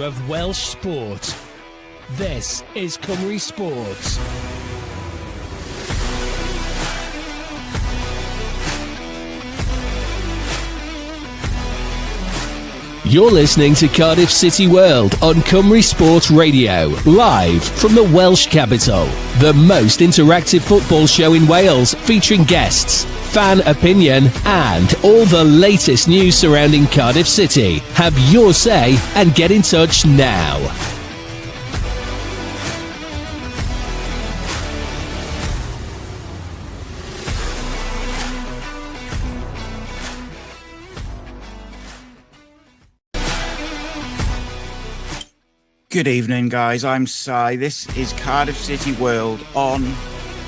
of Welsh sport. This is Cymru Sports. You're listening to Cardiff City World on Cymru Sports Radio, live from the Welsh capital. The most interactive football show in Wales, featuring guests, fan opinion, and all the latest news surrounding Cardiff City. Have your say and get in touch now. Good evening, guys. I'm Si. This is Cardiff City World on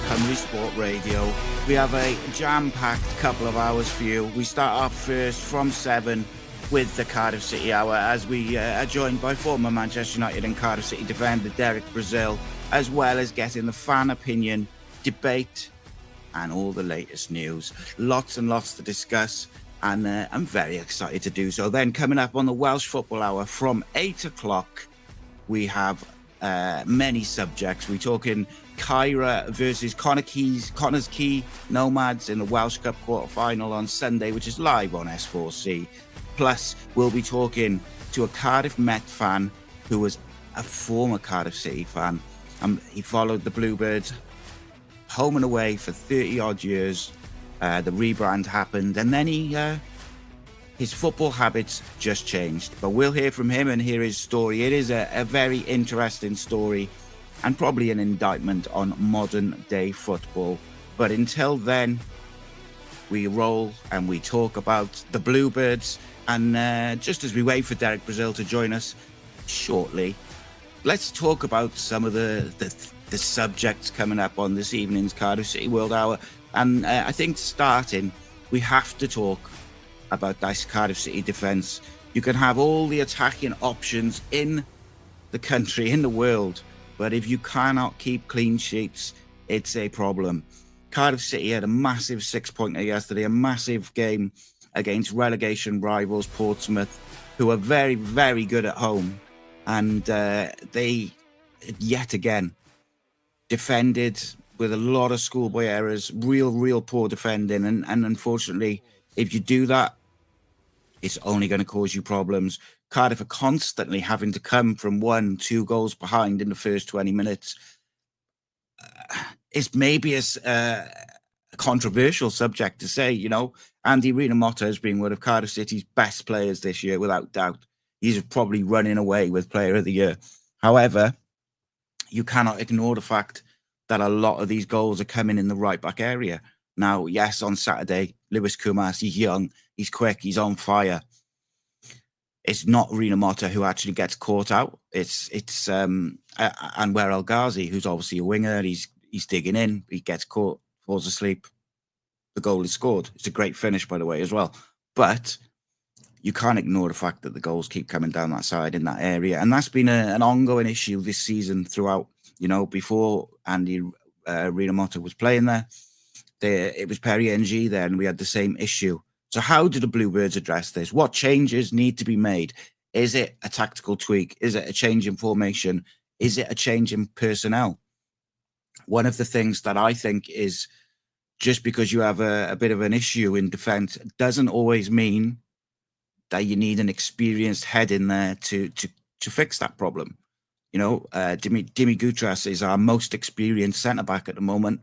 Cymru Sport Radio. We have a jam-packed couple of hours for you. We start off first from 7 with the Cardiff City Hour, as we are joined by former Manchester United and Cardiff City defender Derek Brazil, as well as getting the fan opinion, debate, and all the latest news. Lots and lots to discuss, and I'm very excited to do so. Then coming up on the Welsh Football Hour from 8 o'clock, we have many subjects. We're talking Kyra versus Connors Key Nomads in the Welsh Cup quarter-final on Sunday, which is live on S4C. Plus, we'll be talking to a Cardiff Met fan who was a former Cardiff City fan. He followed the Bluebirds home and away for 30-odd years. The rebrand happened, and then his football habits just changed. But we'll hear from him and hear his story. It is a very interesting story and probably an indictment on modern day football. But until then, we roll and we talk about the Bluebirds. And just as we wait for Derek Brazil to join us shortly, let's talk about some of the subjects coming up on this evening's Cardiff City World Hour. And I think starting, we have to talk about this Cardiff City defence. You can have all the attacking options in the country, in the world, but if you cannot keep clean sheets, it's a problem. Cardiff City had a massive 6-pointer yesterday, a massive game against relegation rivals Portsmouth, who are very, very good at home. And they, yet again, defended with a lot of schoolboy errors, real poor defending. And unfortunately, if you do that, it's only going to cause you problems. Cardiff are constantly having to come from 1-2 goals behind in the first 20 minutes. It's maybe a controversial subject to say, you know. Andy Rhys has been one of Cardiff City's best players this year, without doubt. He's probably running away with Player of the Year. However, you cannot ignore the fact that a lot of these goals are coming in the right-back area. Now, yes, on Saturday, Lewis Kumas, he's young, he's quick, he's on fire. It's not Rina Motta who actually gets caught out. It's Anwar El Ghazi, who's obviously a winger. He's digging in, he gets caught, falls asleep. The goal is scored. It's a great finish, by the way, as well. But you can't ignore the fact that the goals keep coming down that side in that area. And that's been an ongoing issue this season throughout. You know, before Andy Rina Motta was playing there, it was Perry NG there, and we had the same issue. So how do the Bluebirds address this? What changes need to be made? Is it a tactical tweak? Is it a change in formation? Is it a change in personnel? One of the things that I think is, just because you have a bit of an issue in defence doesn't always mean that you need an experienced head in there to fix that problem. You know, Dimi Gutras is our most experienced centre-back at the moment.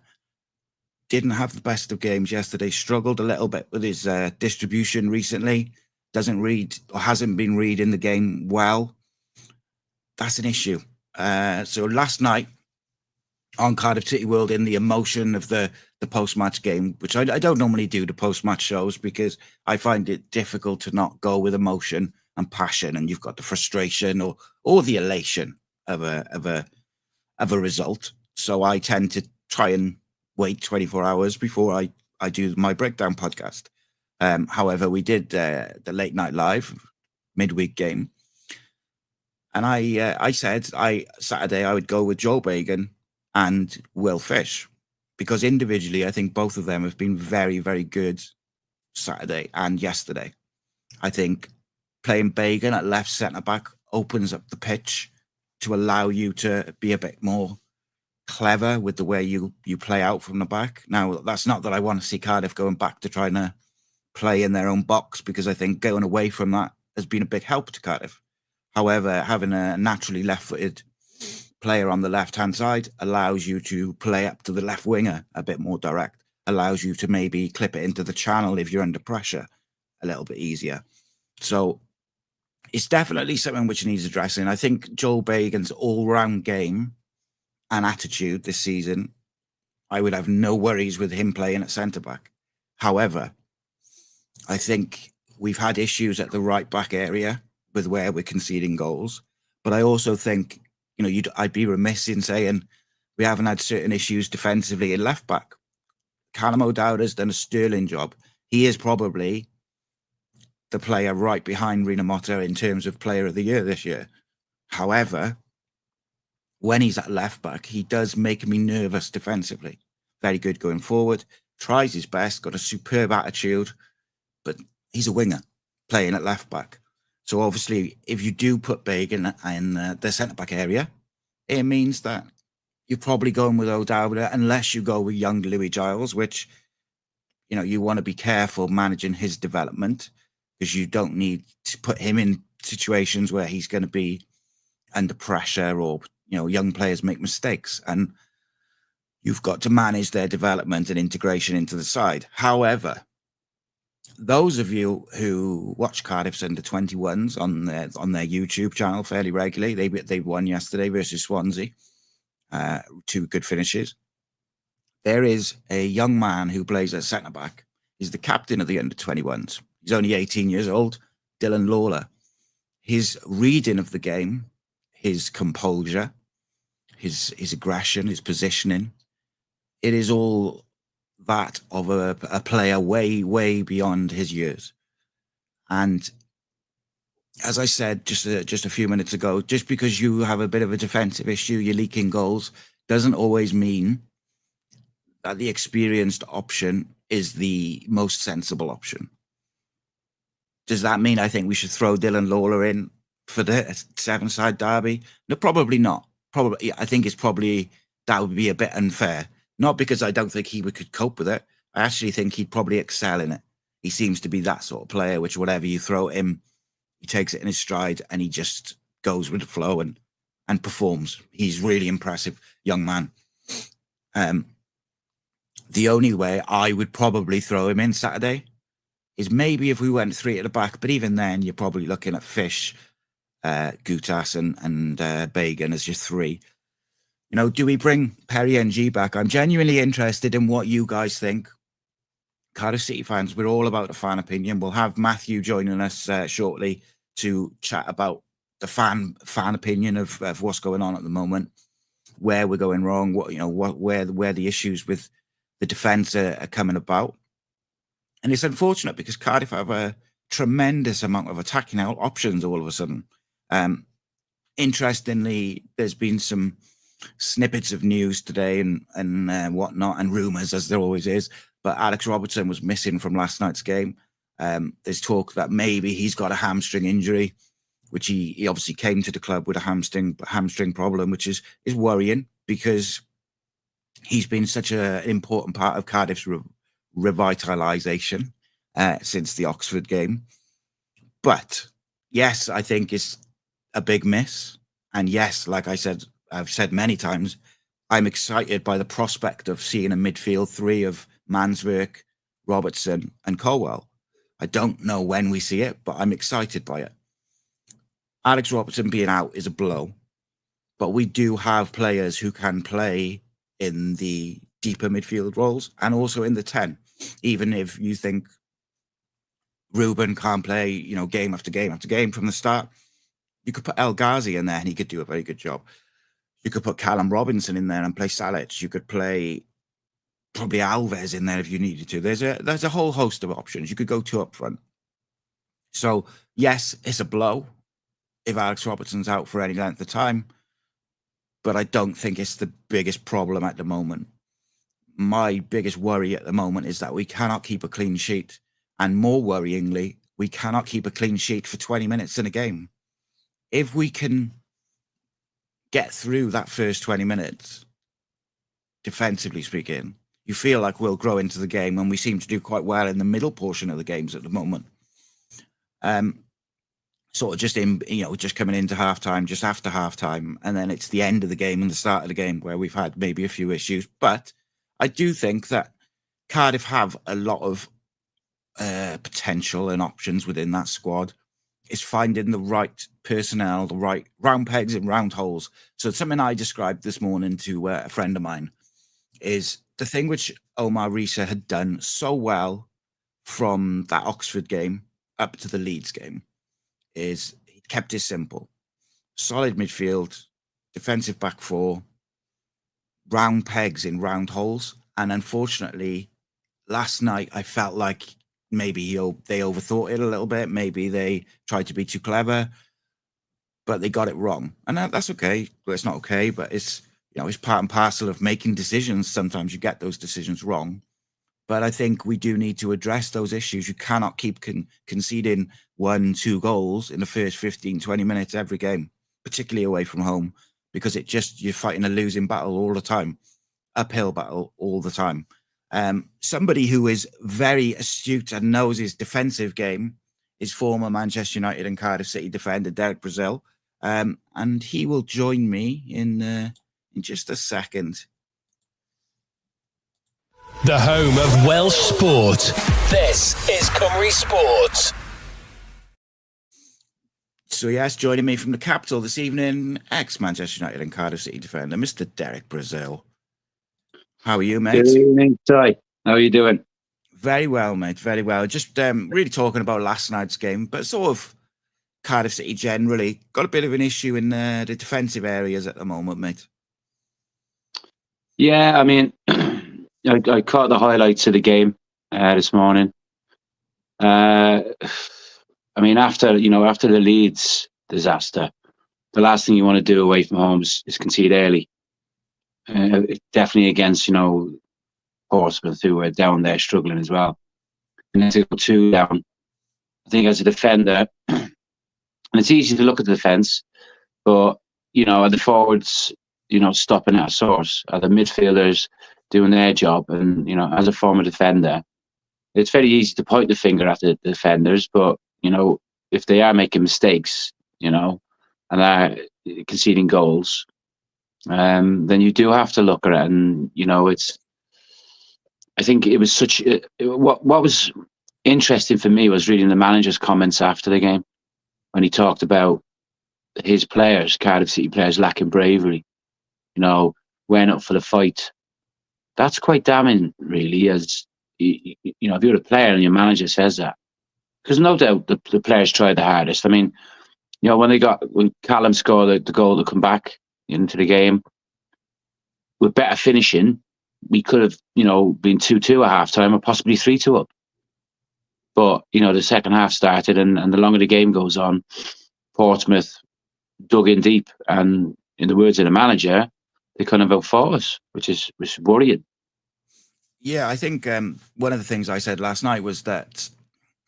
Didn't have the best of games yesterday, struggled a little bit with his distribution recently, doesn't read or hasn't been reading the game well. That's an issue. So last night on Cardiff City World, in the emotion of the post-match game, which I don't normally do, the post-match shows, because I find it difficult to not go with emotion and passion, and you've got the frustration or the elation of a result. So I tend to try and wait 24 hours before I do my breakdown podcast. However, we did the late night live midweek game, and I said Saturday I would go with Joel Bagan and Will Fish, because individually I think both of them have been very, very good Saturday and yesterday. I think playing Bagan at left centre back opens up the pitch to allow you to be a bit more clever with the way you play out from the back. Now, that's not that I want to see Cardiff going back to trying to play in their own box, because I think going away from that has been a big help to Cardiff. However, having a naturally left-footed player on the left-hand side allows you to play up to the left winger a bit more direct, allows you to maybe clip it into the channel if you're under pressure a little bit easier. So it's definitely something which needs addressing. I think Joel Bagan's all-round game and attitude this season, I would have no worries with him playing at centre-back. However, I think we've had issues at the right-back area with where we're conceding goals. But I also think, I'd be remiss in saying we haven't had certain issues defensively in left-back. Callum O'Dowd has done a sterling job. He is probably the player right behind Rhys Motta in terms of player of the year this year. However, when he's at left back, he does make me nervous defensively. Very good going forward, tries his best, got a superb attitude, but he's a winger playing at left back. So obviously, if you do put Bagan in the centre back area, it means that you're probably going with O'Dowd unless you go with young Louis Giles, which, you want to be careful managing his development, because you don't need to put him in situations where he's going to be under pressure, or young players make mistakes, and you've got to manage their development and integration into the side. However, those of you who watch Cardiff's under-21s on their YouTube channel fairly regularly, they won yesterday versus Swansea, 2 good finishes. There is a young man who plays at centre back. He's the captain of the under-21s. He's only 18 years old, Dylan Lawler. His reading of the game, his composure, his aggression, his positioning, it is all that of a player way, way beyond his years. And as I said just a few minutes ago, just because you have a bit of a defensive issue, you're leaking goals, doesn't always mean that the experienced option is the most sensible option. Does that mean I think we should throw Dylan Lawler in for the 7-side derby? No, probably not. I think that would be a bit unfair. Not because I don't think he could cope with it. I actually think he'd probably excel in it. He seems to be that sort of player, which whatever you throw at him, he takes it in his stride and he just goes with the flow and performs. He's really impressive young man. The only way I would probably throw him in Saturday is maybe if we went 3 at the back, but even then you're probably looking at Fish, Gutas and Bagan as your 3. Do we bring Perry NG back? I'm genuinely interested in what you guys think. Cardiff City fans, we're all about the fan opinion. We'll have Matthew joining us shortly to chat about the fan opinion of what's going on at the moment, where we're going wrong, where the issues with the defence are coming about. And it's unfortunate because Cardiff have a tremendous amount of attacking options all of a sudden. Interestingly, there's been some snippets of news today and whatnot, and rumours, as there always is. But Alex Robertson was missing from last night's game. There's talk that maybe he's got a hamstring injury, which he obviously came to the club with a hamstring problem, which is worrying because he's been such an important part of Cardiff's revitalisation since the Oxford game. But yes, I think it's a big miss. And yes, like I've said many times, I'm excited by the prospect of seeing a midfield 3 of Manswerk, Robertson and Colwell. I don't know when we see it, but I'm excited by it. Alex Robertson being out is a blow, but we do have players who can play in the deeper midfield roles and also in the 10. Even if you think Ruben can't play, game after game after game from the start, you could put El Ghazi in there and he could do a very good job. You could put Callum Robinson in there and play Salic. You could play probably Alves in there if you needed to. There's a whole host of options. You could go 2 up front. So yes, it's a blow if Alex Robertson's out for any length of time, but I don't think it's the biggest problem at the moment. My biggest worry at the moment is that we cannot keep a clean sheet. And more worryingly, we cannot keep a clean sheet for 20 minutes in a game. if we can get through that first 20 minutes, defensively speaking, you feel like we'll grow into the game, and we seem to do quite well in the middle portion of the games at the moment. Sort of just just coming into halftime, just after halftime, and then it's the end of the game and the start of the game where we've had maybe a few issues. But I do think that Cardiff have a lot of potential and options within that squad. It's finding the right personnel, the right round pegs and round holes. So something I described this morning to a friend of mine is the thing which Omar Rhys had done so well from that Oxford game up to the Leeds game is he kept it simple. Solid midfield, defensive back four, round pegs in round holes. And unfortunately, last night I felt like maybe they overthought it a little bit. Maybe they tried to be too clever, but they got it wrong. And that's okay. Well, it's not okay, but it's it's part and parcel of making decisions. Sometimes you get those decisions wrong. But I think we do need to address those issues. You cannot keep conceding 1-2 goals in the first 15, 20 minutes every game, particularly away from home, because you're fighting a losing battle all the time, uphill battle all the time. Somebody who is very astute and knows his defensive game is former Manchester United and Cardiff City defender Derek Brazil. And he will join me in just a second. The home of Welsh sport. This is Cymru Sport. So yes, joining me from the capital this evening, ex-Manchester United and Cardiff City defender, Mr. Derek Brazil. How are you, mate? Good evening, Ty. How are you doing? Very well, mate. Very well. Just really talking about last night's game, but sort of Cardiff City generally. Got a bit of an issue in the defensive areas at the moment, mate. Yeah, I mean, I caught the highlights of the game this morning. I mean, after the Leeds disaster, the last thing you want to do away from home is concede early. Definitely against Portsmouth, who were down there struggling as well. And then to go 2 down, I think as a defender, and it's easy to look at the defence, but are the forwards stopping at a source? Are the midfielders doing their job? And as a former defender, it's very easy to point the finger at the defenders, but if they are making mistakes, and are conceding goals, then you do have to look at it. And I think it was what was interesting for me was reading the manager's comments after the game when he talked about his players, Cardiff City players, lacking bravery. Went up for the fight. That's quite damning, really. As if you're a player and your manager says that, because no doubt the players tried the hardest. I mean, when Callum scored the goal to come back into the game with better finishing, we could have been 2-2 at half time or possibly 3-2 up. But the second half started, and the longer the game goes on, Portsmouth dug in deep, and in the words of the manager, they couldn't vote for us, which is worrying. Yeah, I think one of the things I said last night was that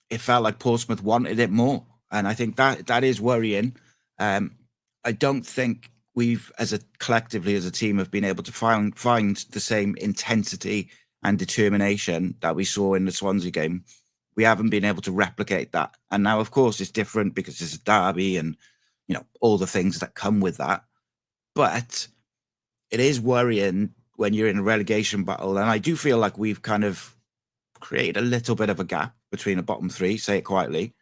it felt like Portsmouth wanted it more, and I think that is worrying. I don't think we've, collectively as a team, have been able to find the same intensity and determination that we saw in the Swansea game. We haven't been able to replicate that, and now, of course, it's different because it's a derby and all the things that come with that. But it is worrying when you're in a relegation battle. And I do feel like we've kind of created a little bit of a gap between the bottom three, say it quietly.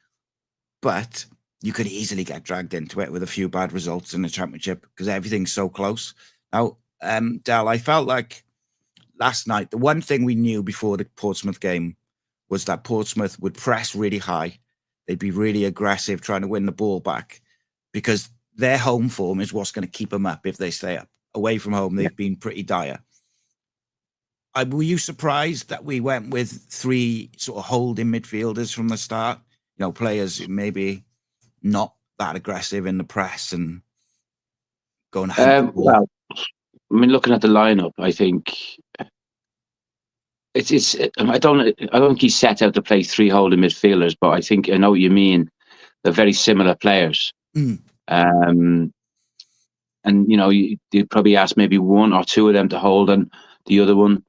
But you could easily get dragged into it with a few bad results in the Championship because everything's so close. Now, Del, I felt like last night, the one thing we knew before the Portsmouth game was that Portsmouth would press really high. They'd be really aggressive, trying to win the ball back, because their home form is what's going to keep them up if they stay up. Away from home, they've been pretty dire. Were you surprised that we went with 3 sort of holding midfielders from the start? Players maybe not that aggressive in the press and going ahead. Well, I mean, looking at the lineup, I think it's. I don't think he set out to play 3 holding midfielders, but I know what you mean. They're very similar players. And you'd probably ask maybe one or two of them to hold and the other one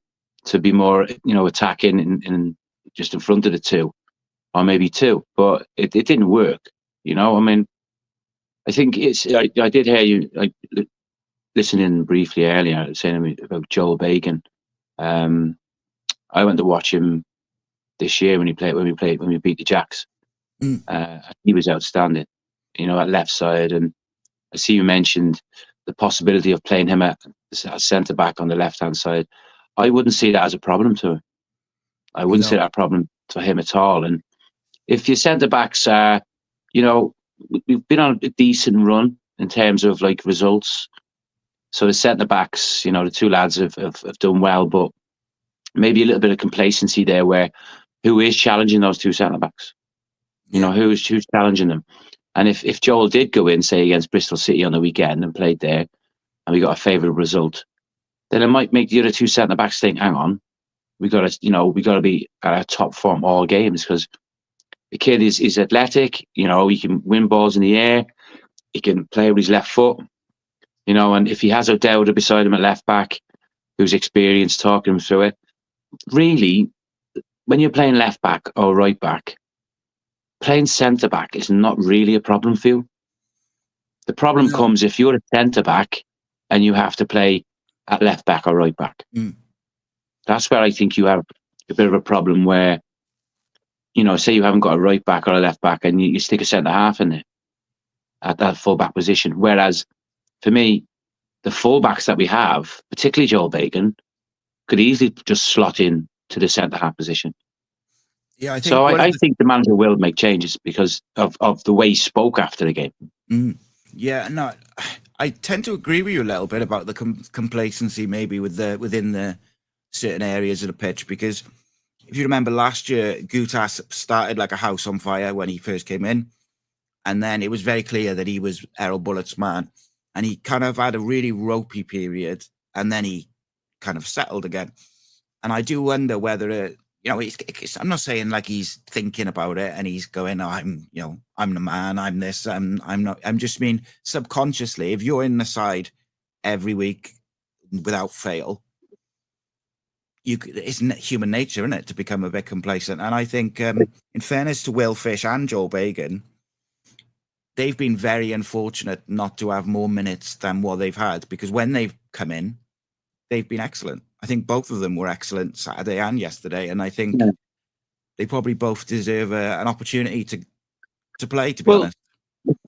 to be more, attacking in just in front of the two, or maybe two. But it didn't work. I mean, I think I did hear you listening briefly earlier saying about Joel Bagan. I went to watch him this year when we beat the Jacks. He was outstanding, at left side. And I see you mentioned the possibility of playing him at centre back on the left hand side. I wouldn't see that as a problem to him. I wouldn't see that a problem for him at all. And if your centre backs are, we've been on a decent run in terms of like results. So the centre backs, the two lads have done well, but maybe a little bit of complacency there where who is challenging those two centre backs? Who's challenging them? And if Joel did go in, say, against Bristol City on the weekend and played there and we got a favourable result, then it might make the other two centre backs think, hang on, we got to be at our top form all games, because the kid is athletic, he can win balls in the air, he can play with his left foot, and if he has O'Dowda beside him at left back, who's experienced, talking him through it, really, when you're playing left back or right back, playing centre back is not really a problem for you. The problem comes if you're a centre back and you have to play at left back or right back. That's where I think you have a bit of a problem where, say you haven't got a right back or a left back and you stick a centre half in there at that full back position. Whereas for me, the full backs that we have, particularly Joel Bagan, could easily just slot in to the centre half position. Yeah, I think the manager will make changes because of the way he spoke after the game. Yeah, no, I tend to agree with you a little bit about the complacency maybe within the certain areas of the pitch, because if you remember last year, Gutas started like a house on fire when he first came in, and then it was very clear that he was Errol Bullett's man, and he kind of had a really ropey period, and then he kind of settled again. And I do wonder whether I'm not saying like he's thinking about it and he's going, I'm the man, I'm this, I'm not. I'm just mean subconsciously, if you're in the side every week without fail, it's human nature, isn't it, to become a bit complacent? And I think, in fairness to Will Fish and Joel Bagan, they've been very unfortunate not to have more minutes than what they've had, because when they've come in, they've been excellent. I think both of them were excellent Saturday and yesterday, and I think they probably both deserve an opportunity to play, to be honest.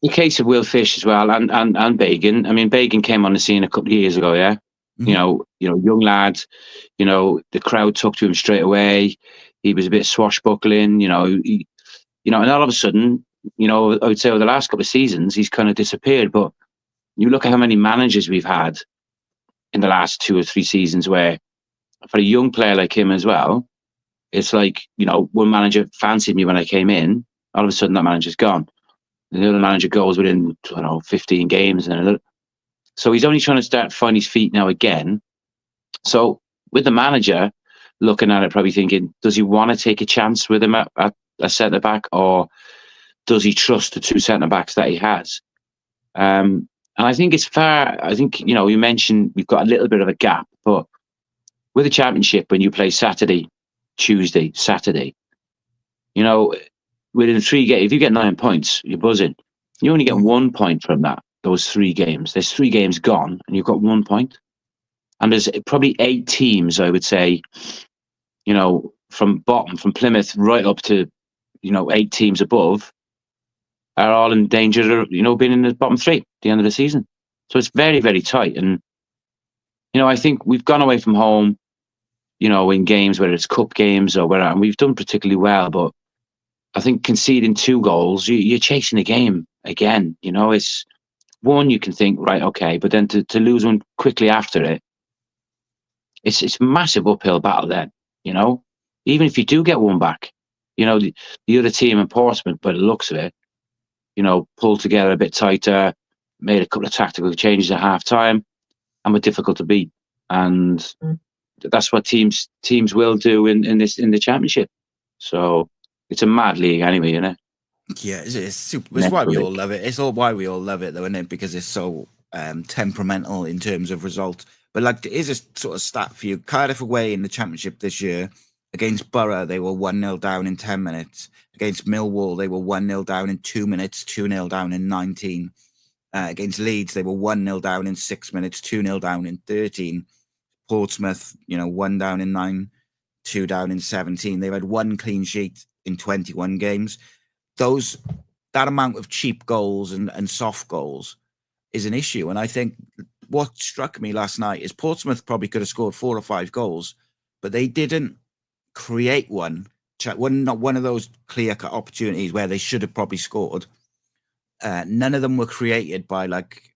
The case of Will Fish as well, and Bagan. I mean, Bagan came on the scene a couple of years ago, yeah? Young lad, the crowd took to him straight away. He was a bit swashbuckling, and all of a sudden, I would say over the last couple of seasons, he's kind of disappeared. But you look at how many managers we've had in the last 2 or 3 seasons where, for a young player like him as well, it's like, one manager fancied me when I came in, all of a sudden that manager's gone. And the other manager goes within, 15 games. So he's only trying to find his feet now again. So with the manager looking at it, probably thinking, does he want to take a chance with him at a centre-back, or does he trust the 2 centre-backs that he has? And I think it's fair. I think, you mentioned we've got a little bit of a gap, but with the Championship, when you play Saturday, Tuesday, Saturday, within 3 games, if you get 9 points, you're buzzing. You only get 1 point from those 3 games. There's 3 games gone, and you've got 1 point. And there's probably 8 teams, I would say, from Plymouth right up to, 8 teams above, are all in danger of, being in the bottom 3 at the end of the season. So it's very, very tight. And, I think we've gone away from home, in games, whether it's cup games or whatever, and we've done particularly well. But I think conceding 2 goals, you're chasing the game again. It's one, you can think, right, okay, but then to lose one quickly after it, it's a massive uphill battle then, Even if you do get one back, the other team in Portsmouth, by the looks of it, pulled together a bit tighter, made a couple of tactical changes at half time, and were difficult to beat. And that's what teams will do in the Championship. So it's a mad league anyway, Yeah, it's super. It's why we all love it. It's all why we all love it, though, isn't it? Because it's so temperamental in terms of result. But like, there is a sort of stat for you. Cardiff away in the Championship this year against Borough, they were 1-0 down in 10 minutes. Against Millwall, they were 1-0 down in 2 minutes, 2-0 down in 19. Against Leeds, they were 1-0 down in 6 minutes, 2-0 down in 13. Portsmouth, 1 down in 9, 2 down in 17. They've had 1 clean sheet in 21 games. That amount of cheap goals and soft goals is an issue. And I think what struck me last night is Portsmouth probably could have scored 4 or 5 goals, but they didn't create one. Not one of those clear-cut opportunities where they should have probably scored. None of them were created by like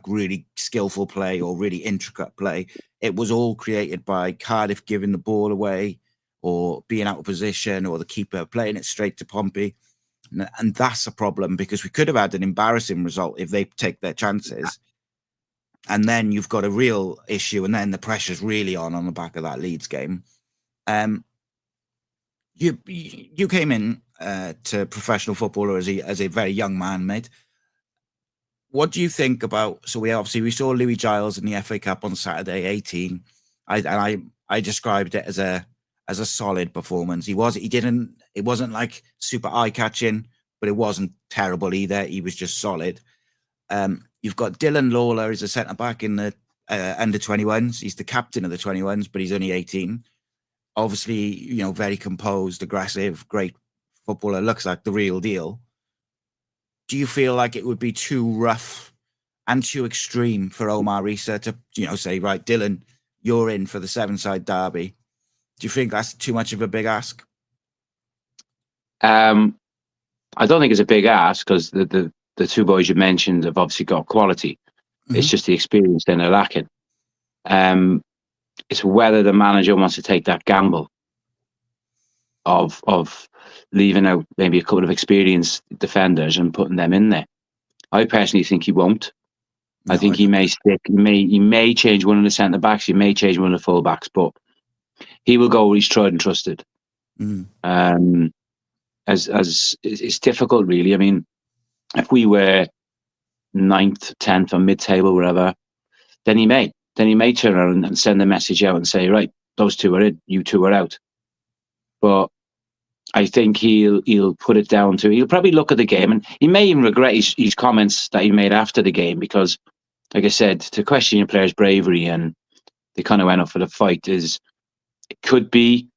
really skillful play or really intricate play. It was all created by Cardiff giving the ball away or being out of position or the keeper playing it straight to Pompey. And that's a problem because we could have had an embarrassing result if they take their chances. And then you've got a real issue, and then the pressure's really on the back of that Leeds game. You came in to professional footballer as a very young man, mate. What do you think about? So we saw Louis Giles in the FA Cup on Saturday, 18. I described it as a solid performance. It wasn't like super eye-catching, but it wasn't terrible either. He was just solid. You've got Dylan Lawler as a centre-back in the under-21s. He's the captain of the 21s, but he's only 18. Obviously, very composed, aggressive, great footballer. Looks like the real deal. Do you feel like it would be too rough and too extreme for Omar Rhys to, say, right, Dylan, you're in for the 7-side derby? Do you think that's too much of a big ask? I don't think it's a big ask because the 2 boys you mentioned have obviously got quality. Mm-hmm. It's just the experience they're lacking. It's whether the manager wants to take that gamble of leaving out maybe a couple of experienced defenders and putting them in there. I personally think he won't. No, I think he may stick. He may change one of the centre backs. He may change one of the full backs, but he will go where he's tried and trusted. Mm. As it's difficult, really. I mean, if we were 9th, 10th, or mid-table, wherever, then he may turn around and send a message out and say, right, those 2 are in, you 2 are out. But I think he'll put it down to, he'll probably look at the game, and he may even regret his comments that he made after the game, because, like I said, to question your players' bravery and they kind of went up for the fight it could be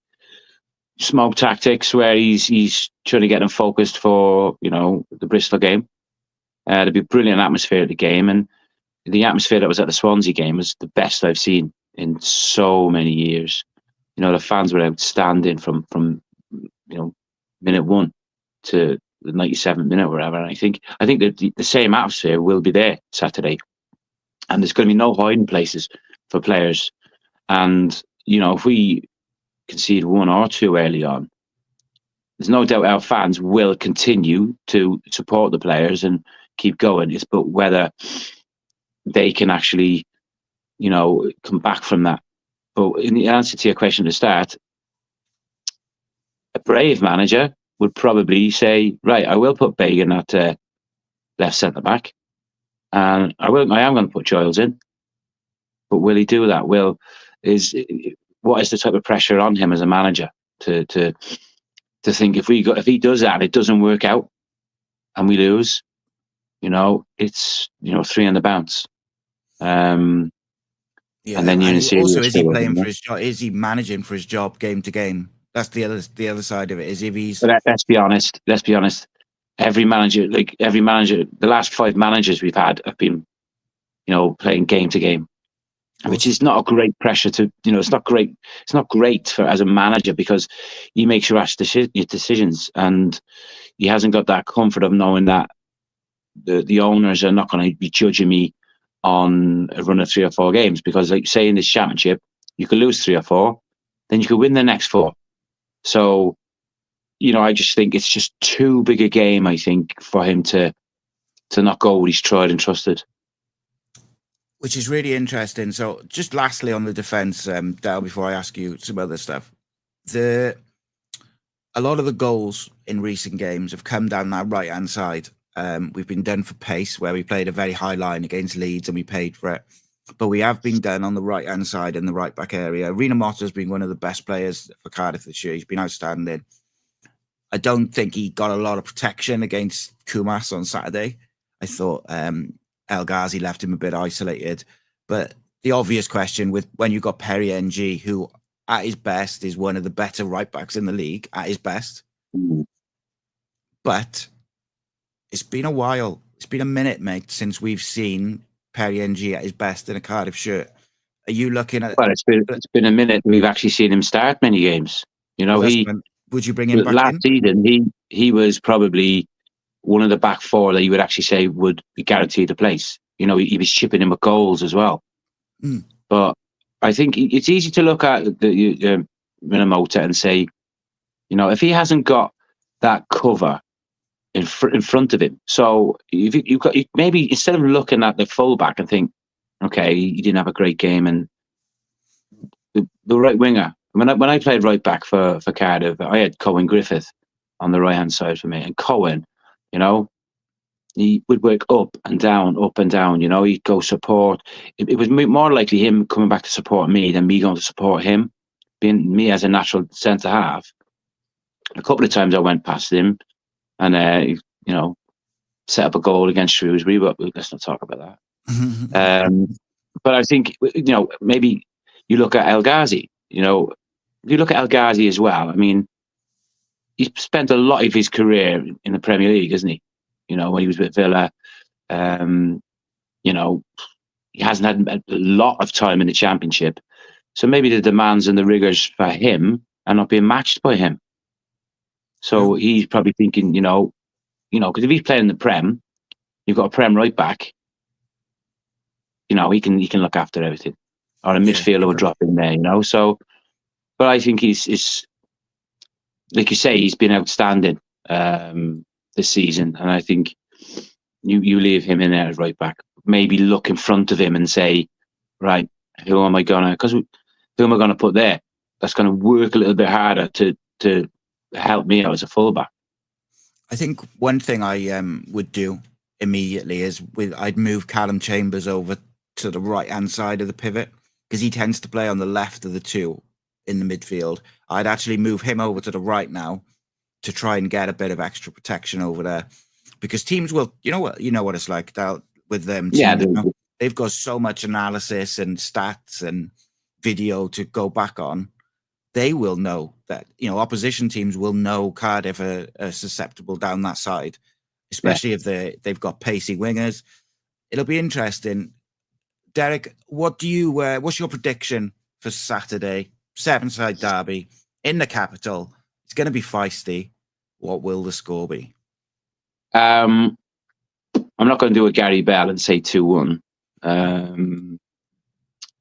smoke tactics where he's trying to get them focused for, the Bristol game. There'd be a brilliant atmosphere at the game, and the atmosphere that was at the Swansea game was the best I've seen in so many years. The fans were outstanding from minute 1 to the 97th minute, wherever. And I think that the same atmosphere will be there Saturday, and there's going to be no hiding places for players. And if we concede 1 or 2 early on, there's no doubt our fans will continue to support the players and keep going. It's but whether they can actually, come back from that. But in the answer to your question to start, a brave manager would probably say, right, I will put Bagan at left centre back, and I am going to put Giles in. But will he do that? What is the type of pressure on him as a manager to think if he does that and it doesn't work out and we lose, it's 3 on the bounce. And then you're in serious. Also, is he playing for his job? Is he managing for his job game to game? That's the other side of it. Is if he's. But let's be honest. Every manager, the last 5 managers we've had have been, playing game to game, which is not a great pressure to. It's not great. It's not great for as a manager because he makes your decisions, and he hasn't got that comfort of knowing that the owners are not going to be judging me on a run of 3 or 4 games, because, like you say, in this championship, you could lose 3 or 4, then you could win the next 4. So, I just think it's just too big a game, I think, for him to not go what he's tried and trusted. Which is really interesting. So, just lastly on the defence, Dale, before I ask you some other stuff, a lot of the goals in recent games have come down that right-hand side. We've been done for pace, where we played a very high line against Leeds and we paid for it. But we have been done on the right-hand side in the right-back area. Rhys has been one of the best players for Cardiff this year. He's been outstanding. I don't think he got a lot of protection against Kumas on Saturday. I thought El Ghazi left him a bit isolated. But the obvious question, with when you've got Perry NG, who at his best is one of the better right-backs in the league, at his best. But it's been a while. It's been a minute, mate, since we've seen Perry NG at his best in a Cardiff shirt. Are you looking at? Well, it's been a minute. We've actually seen him start many games. You know, would you bring him back last season? He was probably one of the back four that you would actually say would be guaranteed a place. You know, he was chipping in with goals as well. But I think it's easy to look at the Minamota and say, you know, if he hasn't got that cover in front of him, so you've got, maybe instead of looking at the fullback and think, okay, he didn't have a great game, and the right winger. When I played right back for Cardiff, I had Cohen Griffith on the right hand side for me, and Cohen, you know, he would work up and down. You know, he'd go support. It was more likely him coming back to support me than me going to support him, being me as a natural centre half. A couple of times I went past him, and you know, set up a goal against Shrewsbury, but let's not talk about that. But I think, you know, maybe you look at El Ghazi. You know, if you look at El Ghazi as well, I mean, he's spent a lot of his career in the Premier League, hasn't he? You know, when he was with Villa, you know, he hasn't had a lot of time in the Championship. So maybe the demands and the rigours for him are not being matched by him. So he's probably thinking, you know, because if he's playing in the Prem, you've got a Prem right back. You know, he can look after everything, or a midfielder will drop in there. You know, so. But I think he's like you say, he's been outstanding this season, and I think you leave him in there as right back. Maybe look in front of him and say, right, who am I gonna put there? That's gonna work a little bit harder to help me out as a fullback. I think one thing I would do immediately is I'd move Callum Chambers over to the right hand side of the pivot, because he tends to play on the left of the two in the midfield. I'd actually move him over to the right now to try and get a bit of extra protection over there, because teams will, you know what it's like with them. Teams, they've got so much analysis and stats and video to go back on. They will know that, you know, opposition teams will know Cardiff are susceptible down that side, especially if they've got pacey wingers. It'll be interesting. Derek, what's your prediction for Saturday? Seven-side derby in the capital. It's going to be feisty. What will the score be? I'm not going to do a Gary Bell and say 2-1.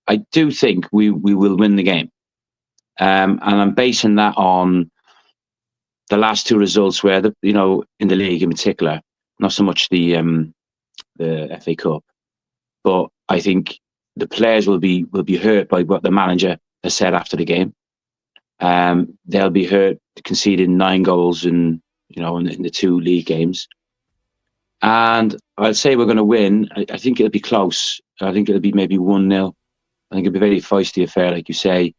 I do think we will win the game. And I'm basing that on the last two results, where in the league in particular, not so much the FA Cup, but I think the players will be hurt by what the manager has said after the game. They'll be hurt conceding 9 goals in the 2 league games, and I'd say we're going to win. I think it'll be close. I think it'll be maybe 1-0. I think it'll be a very feisty affair, like you say.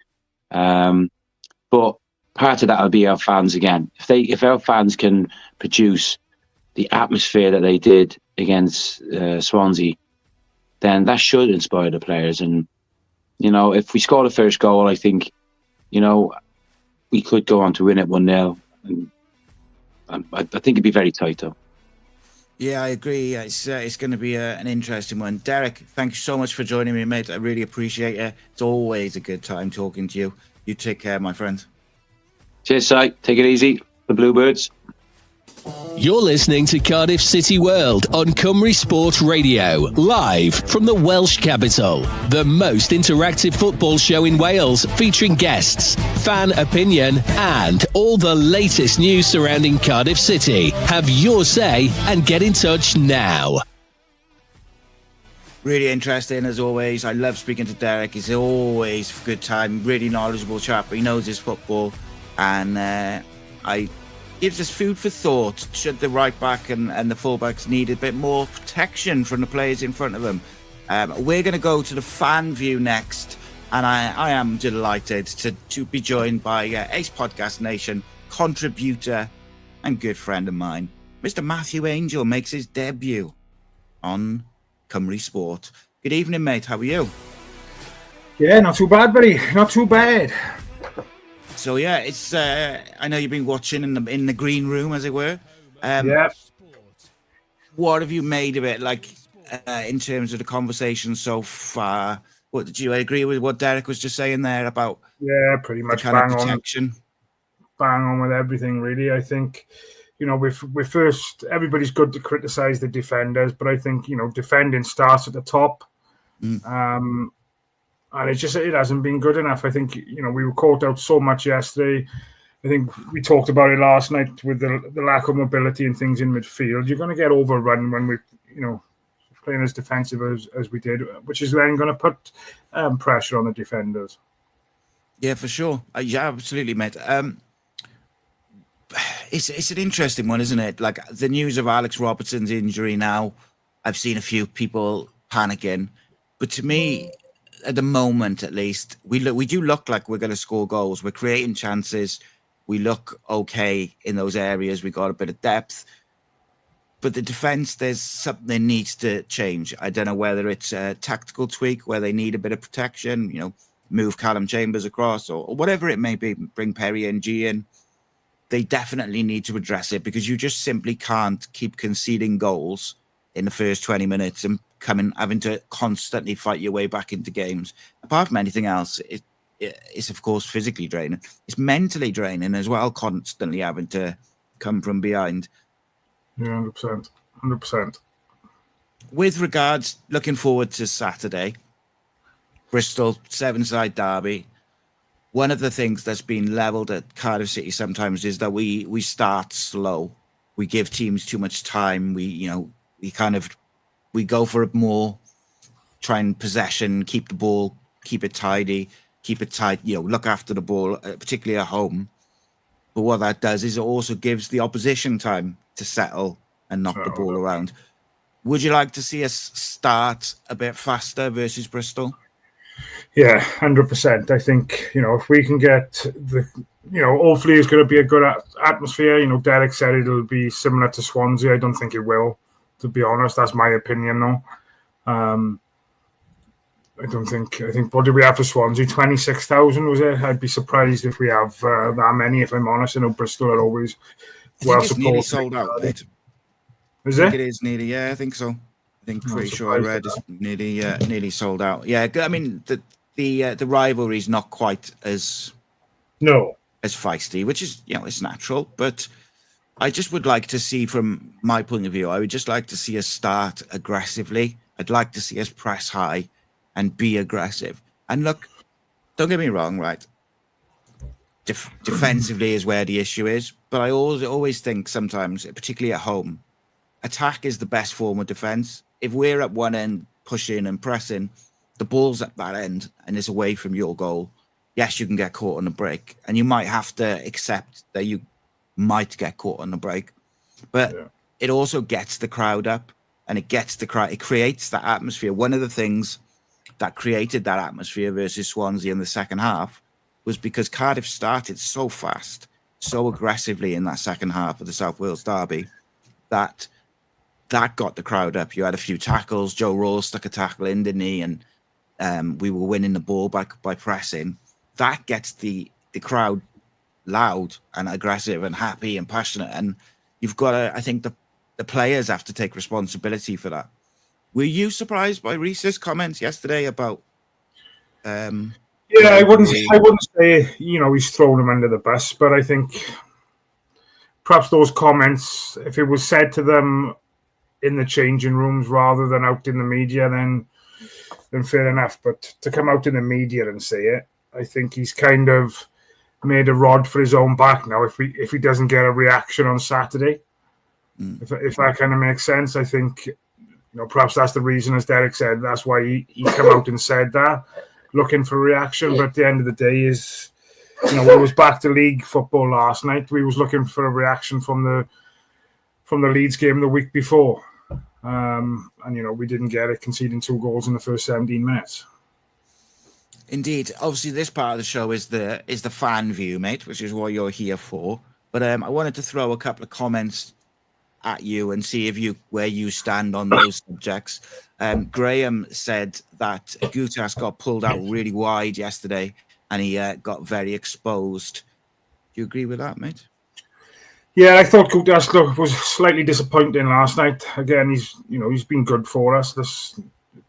But part of that will be our fans again. If our fans can produce the atmosphere that they did against Swansea, then that should inspire the players. And, you know, if we score the first goal, I think, you know, we could go on to win it 1-0. And I think it'd be very tight, though. Yeah, I agree. It's going to be an interesting one. Derek, thank you so much for joining me, mate. I really appreciate it. It's always a good time talking to you. You take care, my friend. Cheers, Si. Take it easy. The Bluebirds. You're listening to Cardiff City World on Cymru Sport Radio, live from the Welsh capital. The most interactive football show in Wales, featuring guests, fan opinion, and all the latest news surrounding Cardiff City. Have your say and get in touch now. Really interesting, as always. I love speaking to Derek. He's always a good time, really knowledgeable chap. He knows his football, and gives us food for thought. Should the right back and the fullbacks need a bit more protection from the players in front of them? We're going to go to the fan view next, and I am delighted to be joined by Ace Podcast Nation contributor and good friend of mine, Mr. Matthew Angel, makes his debut on Cymru Sport. Good evening, mate. How are you? Yeah, not too bad, buddy. Not too bad. So yeah, it's. I know you've been watching in the green room, as it were. Yeah. What have you made of it? Like, in terms of the conversation so far, what did you agree with what Derek was just saying there about? Yeah, pretty much kind of protection. Bang on with everything, really. I think, we're first. Everybody's good to criticise the defenders, but I think defending starts at the top. And it hasn't been good enough. I think, we were caught out so much yesterday. I think we talked about it last night with the lack of mobility and things in midfield. You're going to get overrun when we, playing as defensive as we did, which is then going to put pressure on the defenders. Yeah, for sure. Yeah, absolutely, mate. It's an interesting one, isn't it? Like the news of Alex Robertson's injury now, I've seen a few people panicking. But to me, at the moment, at least, we do look like we're going to score goals. We're creating chances. We look okay in those areas. We got a bit of depth, but the defense, there's something that needs to change. I don't know whether it's a tactical tweak where they need a bit of protection. Move Callum Chambers across or whatever it may be. Bring Perry and G in. They definitely need to address it because you just simply can't keep conceding goals in the first 20 minutes and having to constantly fight your way back into games. Apart from anything else, it's of course physically draining. It's mentally draining as well, constantly having to come from behind. Yeah, 100%. With regards, looking forward to Saturday, Bristol, seven-side derby. One of the things that's been levelled at Cardiff City sometimes is that we start slow. We give teams too much time. We go for it more, try and possession, keep the ball, keep it tidy, keep it tight, look after the ball, particularly at home. But what that does is it also gives the opposition time to settle and knock the ball around. Would you like to see us start a bit faster versus Bristol? Yeah, 100%. I think, if we can get hopefully it's going to be a good atmosphere. Derek said it'll be similar to Swansea. I don't think it will. To be honest, that's my opinion, though. I think, what did we have for Swansea? 26,000, was it? I'd be surprised if we have that many, if I'm honest. I know Bristol are always well supported. It's nearly sold out, mate. Is it? It is nearly, yeah, I think so. I think pretty sure I read it's nearly sold out. Yeah, I mean, the rivalry is not quite as feisty, which is, it's natural, but I just would like to see, from my point of view, I would just like to see us start aggressively. I'd like to see us press high and be aggressive. And look, don't get me wrong, right? Defensively is where the issue is. But I always think sometimes, particularly at home, attack is the best form of defense. If we're at one end pushing and pressing, the ball's at that end and it's away from your goal. Yes, you can get caught on a break. And you might have to accept that you might get caught on the break, but it also gets the crowd up and it creates that atmosphere. One of the things that created that atmosphere versus Swansea in the second half was because Cardiff started so fast, so aggressively in that second half of the South Wales derby that got the crowd up. You had a few tackles. Joe Rawls stuck a tackle in, didn't he? And we were winning the ball by pressing. That gets the crowd loud and aggressive and happy and passionate, and you've got to, I think the players have to take responsibility for that. Were you surprised by Rhys's comments yesterday about I wouldn't say he's thrown him under the bus, but I think perhaps those comments, if it was said to them in the changing rooms rather than out in the media, then fair enough. But to come out in the media and say it, I think he's kind of made a rod for his own back now if he doesn't get a reaction on Saturday. If that kind of makes sense. I think perhaps that's the reason, as Derek said, that's why he come out and said that, looking for a reaction. But at the end of the day, is it was back to league football last night. We was looking for a reaction from the Leeds game the week before. And we didn't get it, conceding 2 goals in the first 17 minutes. Indeed. Obviously, this part of the show is the fan view, mate, which is what you're here for. But I wanted to throw a couple of comments at you and see where you stand on those subjects. Graham said that Gutas got pulled out really wide yesterday, and he got very exposed. Do you agree with that, mate? Yeah, I thought Gutas was slightly disappointing last night. Again, he's been good for us,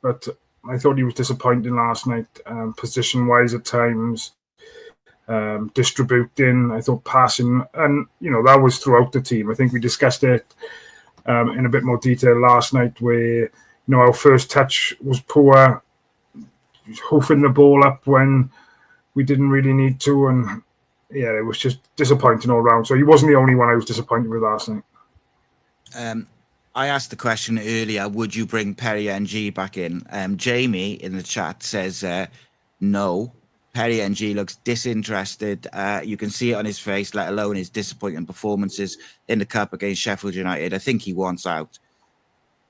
but I thought he was disappointing last night, position-wise at times, distributing, I thought passing, and, that was throughout the team. I think we discussed it in a bit more detail last night where, our first touch was poor, hoofing the ball up when we didn't really need to, and yeah, it was just disappointing all round. So he wasn't the only one I was disappointed with last night. I asked the question earlier, would you bring Perry NG back in? Jamie in the chat says no. Perry NG looks disinterested. You can see it on his face, let alone his disappointing performances in the Cup against Sheffield United. I think he wants out.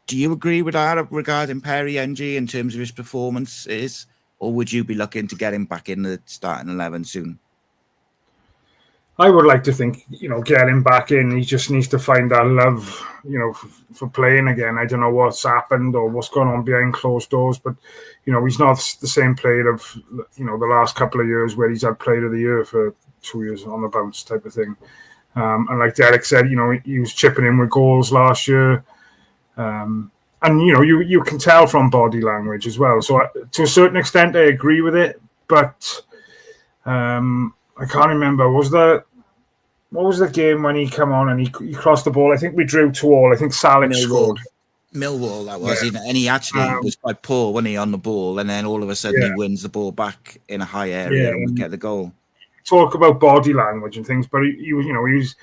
Do you agree with that regarding Perry NG in terms of his performances? Or would you be looking to get him back in the starting 11 soon? I would like to think, get him back in. He just needs to find that love, for playing again. I don't know what's happened or what's going on behind closed doors, but, he's not the same player of, the last couple of years where he's had Player of the Year for 2 years on the bounce type of thing. And like Derek said, he was chipping in with goals last year. And, you can tell from body language as well. So to a certain extent, I agree with it, but I can't remember. What was the game when he came on and he crossed the ball? I think we drew 2-2. I think Salek scored. Millwall, that was. Yeah. And he actually was quite poor when he on the ball, and then all of a sudden he wins the ball back in a high area and we get the goal. Talk about body language and things, but he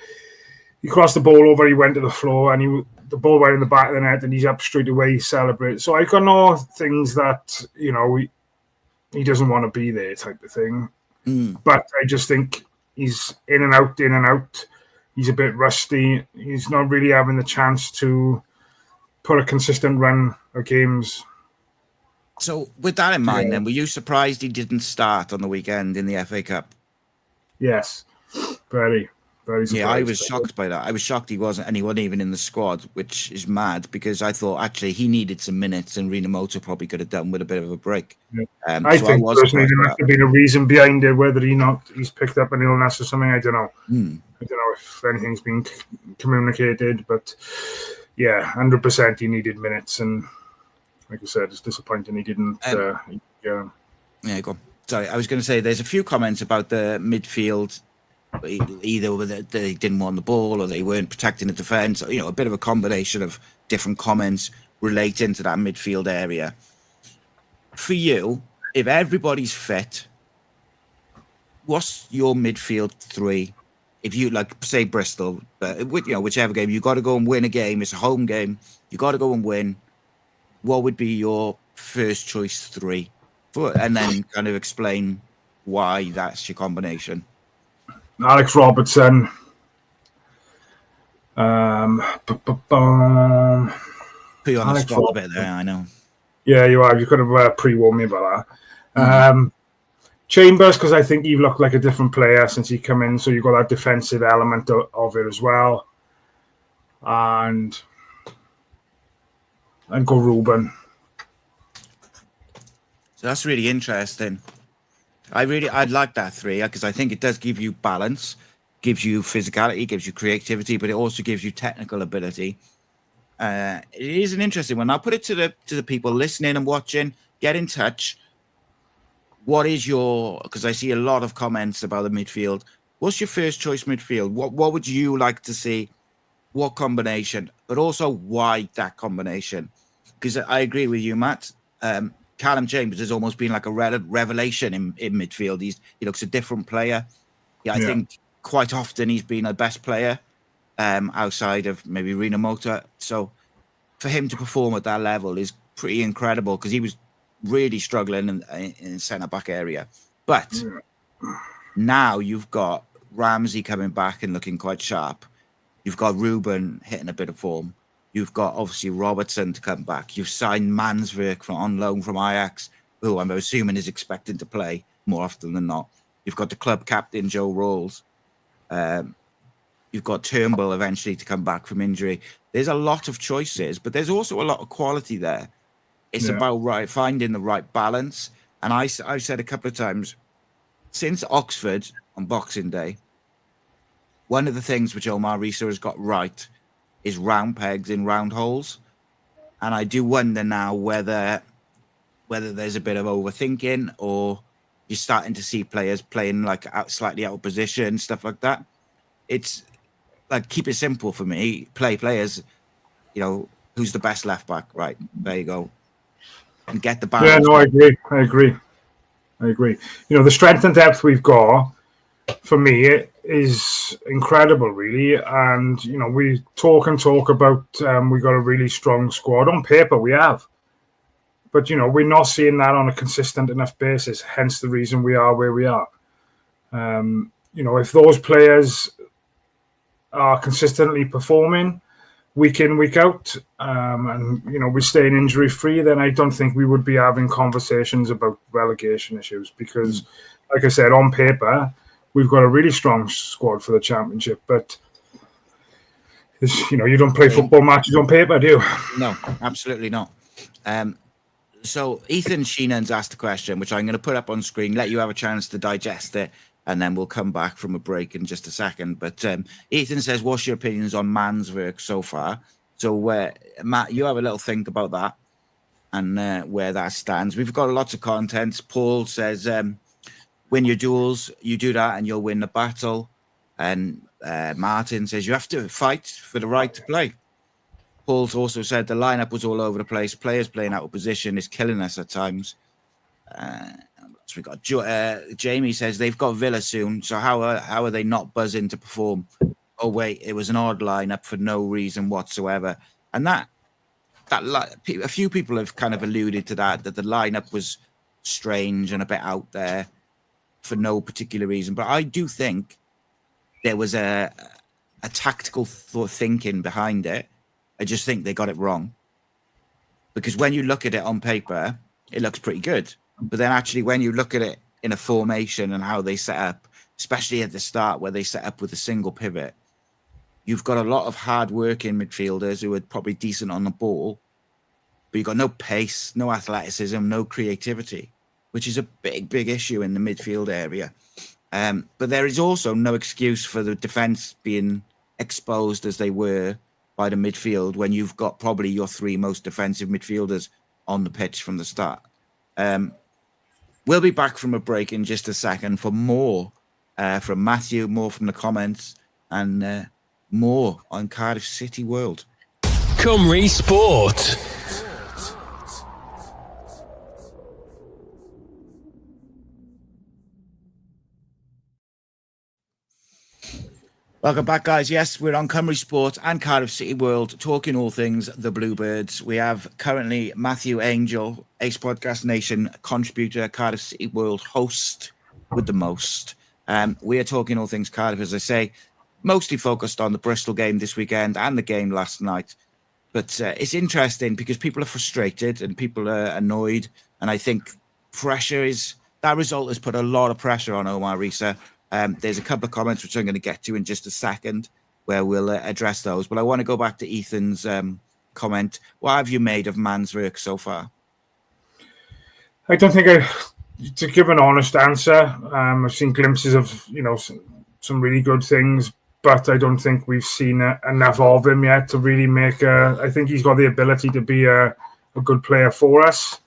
crossed the ball over, he went to the floor, and the ball went in the back of the net, and he's up straight away, he celebrated. So I got no things that he doesn't want to be there type of thing. But I just think he's in and out. He's a bit rusty. He's not really having the chance to put a consistent run of games. So with that in mind, then, were you surprised he didn't start on the weekend in the FA Cup? Yes, very, very surprised. Yeah, I was shocked by that. I was shocked he wasn't even in the squad, which is mad because I thought actually he needed some minutes and Rinamoto probably could have done with a bit of a break. Yeah. I think personally there must have been a reason behind it, whether he's picked up an illness or something. I don't know. I don't know if anything's been communicated, but yeah, 100% he needed minutes, and like I said, it's disappointing he didn't. Yeah, go on. Sorry, I was going to say there's a few comments about the midfield. Either they didn't want the ball or they weren't protecting the defence. A bit of a combination of different comments relating to that midfield area. For you, if everybody's fit, what's your midfield 3? If you say Bristol, whichever game, you got to go and win a game. It's a home game. You got to go and win. What would be your first choice 3? And then kind of explain why that's your combination. Alex Robertson. Put you on the spot a bit there, I know. Yeah, you are. You could have pre-warned me about that. Chambers, because I think he looked like a different player since he come in, so you've got that defensive element of it as well. And go Ruben. So that's really interesting. I'd like that 3 because I think it does give you balance, gives you physicality, gives you creativity, but it also gives you technical ability. It is an interesting one. I'll put it to the people listening and watching. Get in touch. What is because I see a lot of comments about the midfield. What's your first choice midfield? What would you like to see? What combination? But also why that combination? Because I agree with you, Matt. Callum Chambers has almost been like a revelation in midfield. He looks a different player. I think quite often he's been a best player outside of maybe Rinamoto. So for him to perform at that level is pretty incredible because he was really struggling in centre-back area. But Now you've got Ramsey coming back and looking quite sharp. You've got Ruben hitting a bit of form. You've got obviously Robertson to come back. You've signed Manswerk on loan from Ajax, who I'm assuming is expected to play more often than not. You've got the club captain, Joe Rawls. You've got Turnbull eventually to come back from injury. There's a lot of choices, but there's also a lot of quality there. It's about finding the right balance. And I've said a couple of times, since Oxford on Boxing Day, one of the things which Omar Rhys has got right is round pegs in round holes. And I do wonder now whether there's a bit of overthinking or you're starting to see players playing like slightly out of position, stuff like that. It's like, keep it simple for me. Play players, who's the best left back? Right, there you go. And get the balance. Yeah, no, I agree. The strength and depth we've got, for me, it is incredible, really. And, we talk about we got a really strong squad. On paper, we have. But, we're not seeing that on a consistent enough basis, hence the reason we are where we are. If those players are consistently performing week in, week out, and we're staying injury free, then I don't think we would be having conversations about relegation issues because, like I said, on paper we've got a really strong squad for the championship. But you don't play football matches on paper, do you? No, absolutely not. So Ethan Sheenan's asked a question, which I'm going to put up on screen, let you have a chance to digest it, and then we'll come back from a break in just a second. But Ethan says, what's your opinions on Manswerk so far? So, Matt, you have a little think about that and where that stands. We've got lots of content. Paul says, win your duels, you do that and you'll win the battle. And Martin says, you have to fight for the right to play. Paul's also said the lineup was all over the place. Players playing out of position is killing us at times. So we got Jamie says they've got Villa soon. So how are they not buzzing to perform? Oh wait, it was an odd lineup for no reason whatsoever. And that a few people have kind of alluded to that the lineup was strange and a bit out there for no particular reason. But I do think there was a tactical thinking behind it. I just think they got it wrong. Because when you look at it on paper, it looks pretty good. But then actually when you look at it in a formation and how they set up, especially at the start where they set up with a single pivot, you've got a lot of hard-working midfielders who are probably decent on the ball, but you've got no pace, no athleticism, no creativity, which is a big, big issue in the midfield area. But there is also no excuse for the defence being exposed as they were by the midfield when you've got probably your three most defensive midfielders on the pitch from the start. We'll be back from a break in just a second for more from Matthew, more from the comments, and more on Cardiff City World. Cymru Sport. Welcome back, guys. Yes, we're on Cymru Sport and Cardiff City World, talking all things the Bluebirds. We have currently Matthew Angel, Ace Podcast Nation contributor, Cardiff City World host with the most. We are talking all things Cardiff, as I say, mostly focused on the Bristol game this weekend and the game last night. But it's interesting because people are frustrated and people are annoyed. And I think that result has put a lot of pressure on Omar Rhys. There's a couple of comments which I'm going to get to in just a second where we'll address those. But I want to go back to Ethan's comment. What have you made of Manswerk so far? I don't think to give an honest answer, I've seen glimpses of, some really good things, but I don't think we've seen enough of him yet to really make I think he's got the ability to be a good player for us.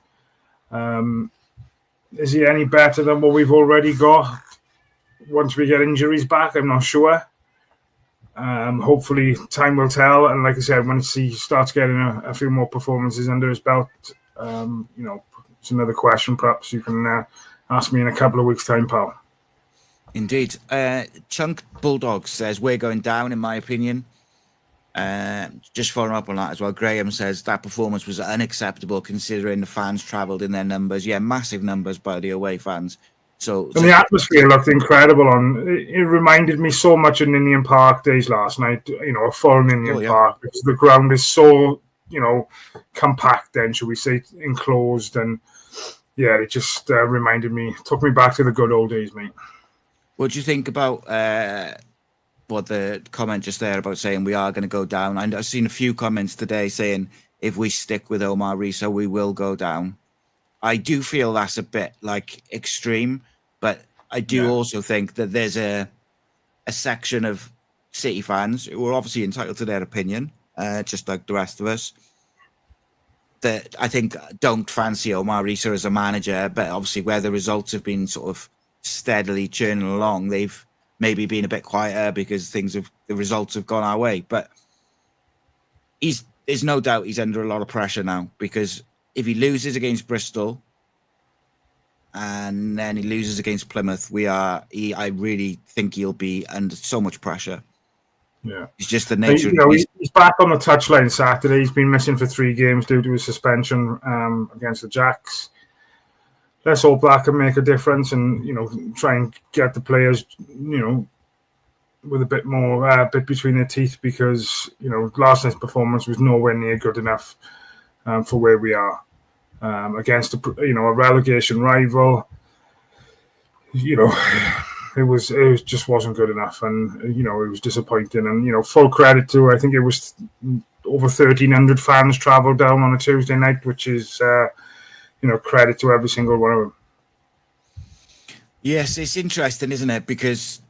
Is he any better than what we've already got? Once we get injuries back, I'm not sure. Hopefully time will tell. And like I said, once he starts getting a few more performances under his belt, it's another question. Perhaps you can ask me in a couple of weeks' time, pal. Indeed. Chunk Bulldog says, we're going down, in my opinion. Just following up on that as well, Graham says that performance was unacceptable considering the fans travelled in their numbers. Yeah, massive numbers by the away fans. So and the atmosphere looked incredible. It reminded me so much of Ninian Park days last night. A full Ninian Park, because the ground is so compact. Then, should we say, enclosed, and it just reminded me, took me back to the good old days, mate. What do you think about what the comment just there about saying we are going to go down? I've seen a few comments today saying if we stick with Omar Rhys, we will go down. I do feel that's a bit like extreme, but I do also think that there's a section of City fans who are obviously entitled to their opinion, just like the rest of us, that I think don't fancy Omar Rhys as a manager, but obviously where the results have been sort of steadily churning along, they've maybe been a bit quieter because the results have gone our way. But there's no doubt he's under a lot of pressure now, because if he loses against Bristol and then he loses against Plymouth, I really think he'll be under so much pressure. Yeah, it's just the nature. He's back on the touchline Saturday. He's been missing for 3 games due to his suspension against the Jacks. Let's hope that can make a difference, and try and get the players, with a bit more bit between their teeth, because last night's performance was nowhere near good enough for where we are against a relegation rival. It just wasn't good enough, and it was disappointing. And full credit to, I think it was over 1,300 fans travelled down on a Tuesday night, which is credit to every single one of them. Yes, it's interesting, isn't it? Because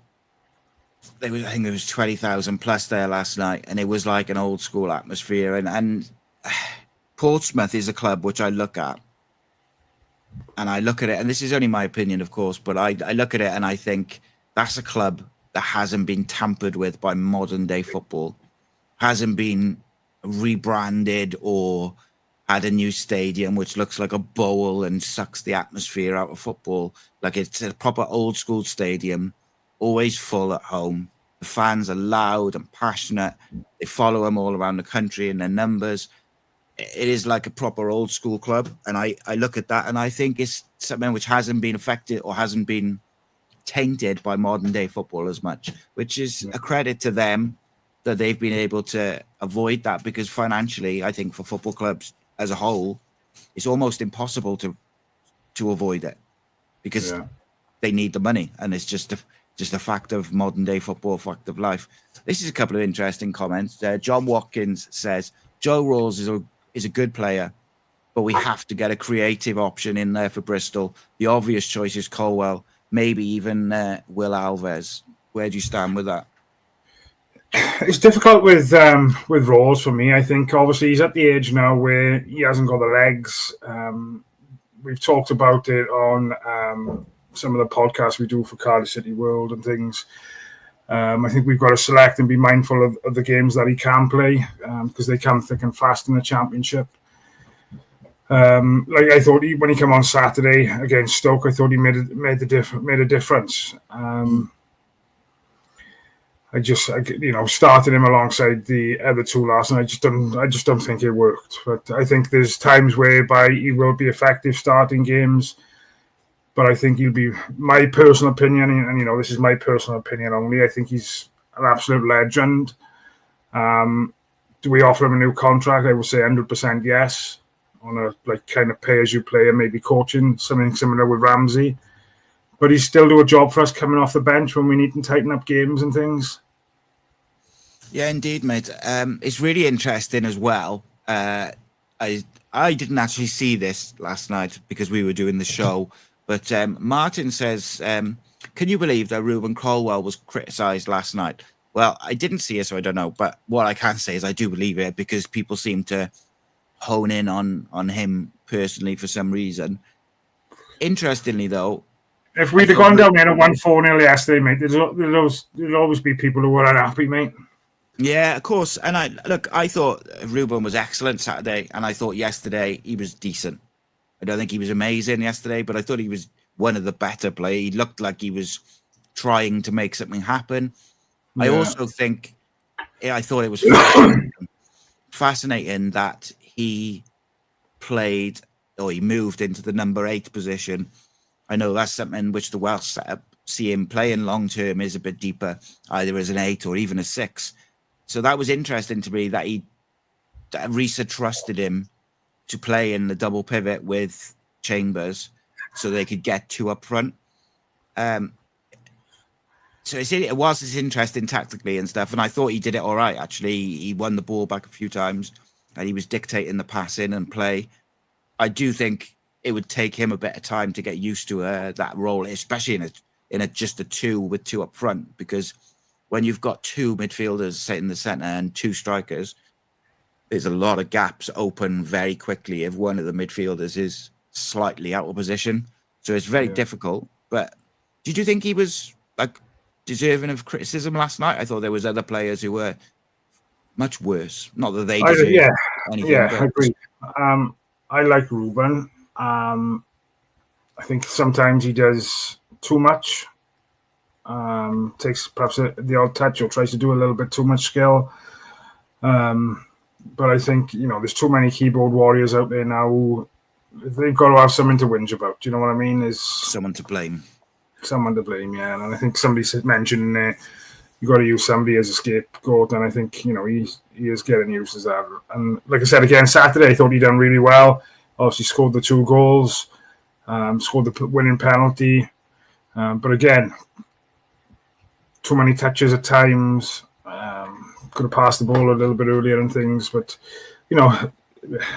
I think there was 20,000 plus there last night, and it was like an old school atmosphere. And Portsmouth is a club which I look at, and and this is only my opinion, of course, but I look at it and I think that's a club that hasn't been tampered with by modern day football, hasn't been rebranded or had a new stadium which looks like a bowl and sucks the atmosphere out of football. Like, it's a proper old school stadium, always full at home. The fans are loud and passionate. They follow them all around the country in their numbers. It is like a proper old school club. And I look at that and I think it's something which hasn't been affected or hasn't been tainted by modern day football as much, which is a credit to them that they've been able to avoid that, because financially, I think for football clubs as a whole, it's almost impossible to avoid it, because they need the money, and it's just a fact of modern day football, fact of life. This is a couple of interesting comments. John Watkins says Joe Rawls is a good player, but we have to get a creative option in there for Bristol. The obvious choice is Colwell, maybe even Will Alves. Where do you stand with that? It's difficult with Rawls for me. I think obviously he's at the age now where he hasn't got the legs. We've talked about it on some of the podcasts we do for Cardiff City World and things. I think we've got to select and be mindful of the games that he can play, because they come thick and fast in the Championship. I thought when he came on Saturday against Stoke, I thought he made a difference. I started him alongside the other two last night. I just don't think it worked. But I think there's times whereby he will be effective starting games. But I think he'll be, my personal opinion, and this is my personal opinion only, I think he's an absolute legend. Do we offer him a new contract? I would say 100% yes, on a kind of pay as you play and maybe coaching, something similar with Ramsey. But he's still do a job for us coming off the bench when we need to tighten up games and things. Yeah, indeed, mate. It's really interesting as well. I didn't actually see this last night because we were doing the show. But Martin says, can you believe that Ruben Colwell was criticised last night? Well, I didn't see it, so I don't know. But what I can say is I do believe it, because people seem to hone in on him personally for some reason. Interestingly, though, if we'd have gone down there at 1-4-0 yesterday, mate, there'll always be people who are unhappy, mate. Yeah, of course. And I thought Ruben was excellent Saturday, and I thought yesterday he was decent. I don't think he was amazing yesterday, but I thought he was one of the better players. He looked like he was trying to make something happen. Yeah. I also think, I thought it was fascinating that he played, or he moved into the number 8 position I know that's something which the Welsh setup see him playing long term is a bit deeper, either as an 8 or even a 6. So that was interesting to me that Rhys had trusted him to play in the double pivot with Chambers so they could get 2 up front. So it was interesting tactically and stuff, and I thought he did it all right, actually. He won the ball back a few times, and he was dictating the passing and play. I do think it would take him a bit of time to get used to that role, especially in just a 2 with 2 up front, because when you've got 2 midfielders set in the centre and 2 strikers, there's a lot of gaps open very quickly if one of the midfielders is slightly out of position. So it's very difficult. But did you think he was deserving of criticism last night? I thought there was other players who were much worse. Not that they deserve anything. Yeah, I agree. I like Ruben. I think sometimes he does too much. Takes perhaps the odd touch or tries to do a little bit too much skill. But I think, there's too many keyboard warriors out there now who they've got to have something to whinge about. Do you know what I mean? Is someone to blame. Someone to blame, yeah. And I think somebody mentioned you've got to use somebody as a scapegoat, and I think, he is getting used as that. And like I said, again, Saturday, I thought he done really well. Obviously scored the 2 goals, scored the winning penalty. But again, too many touches at times. Could have passed the ball a little bit earlier and things. But,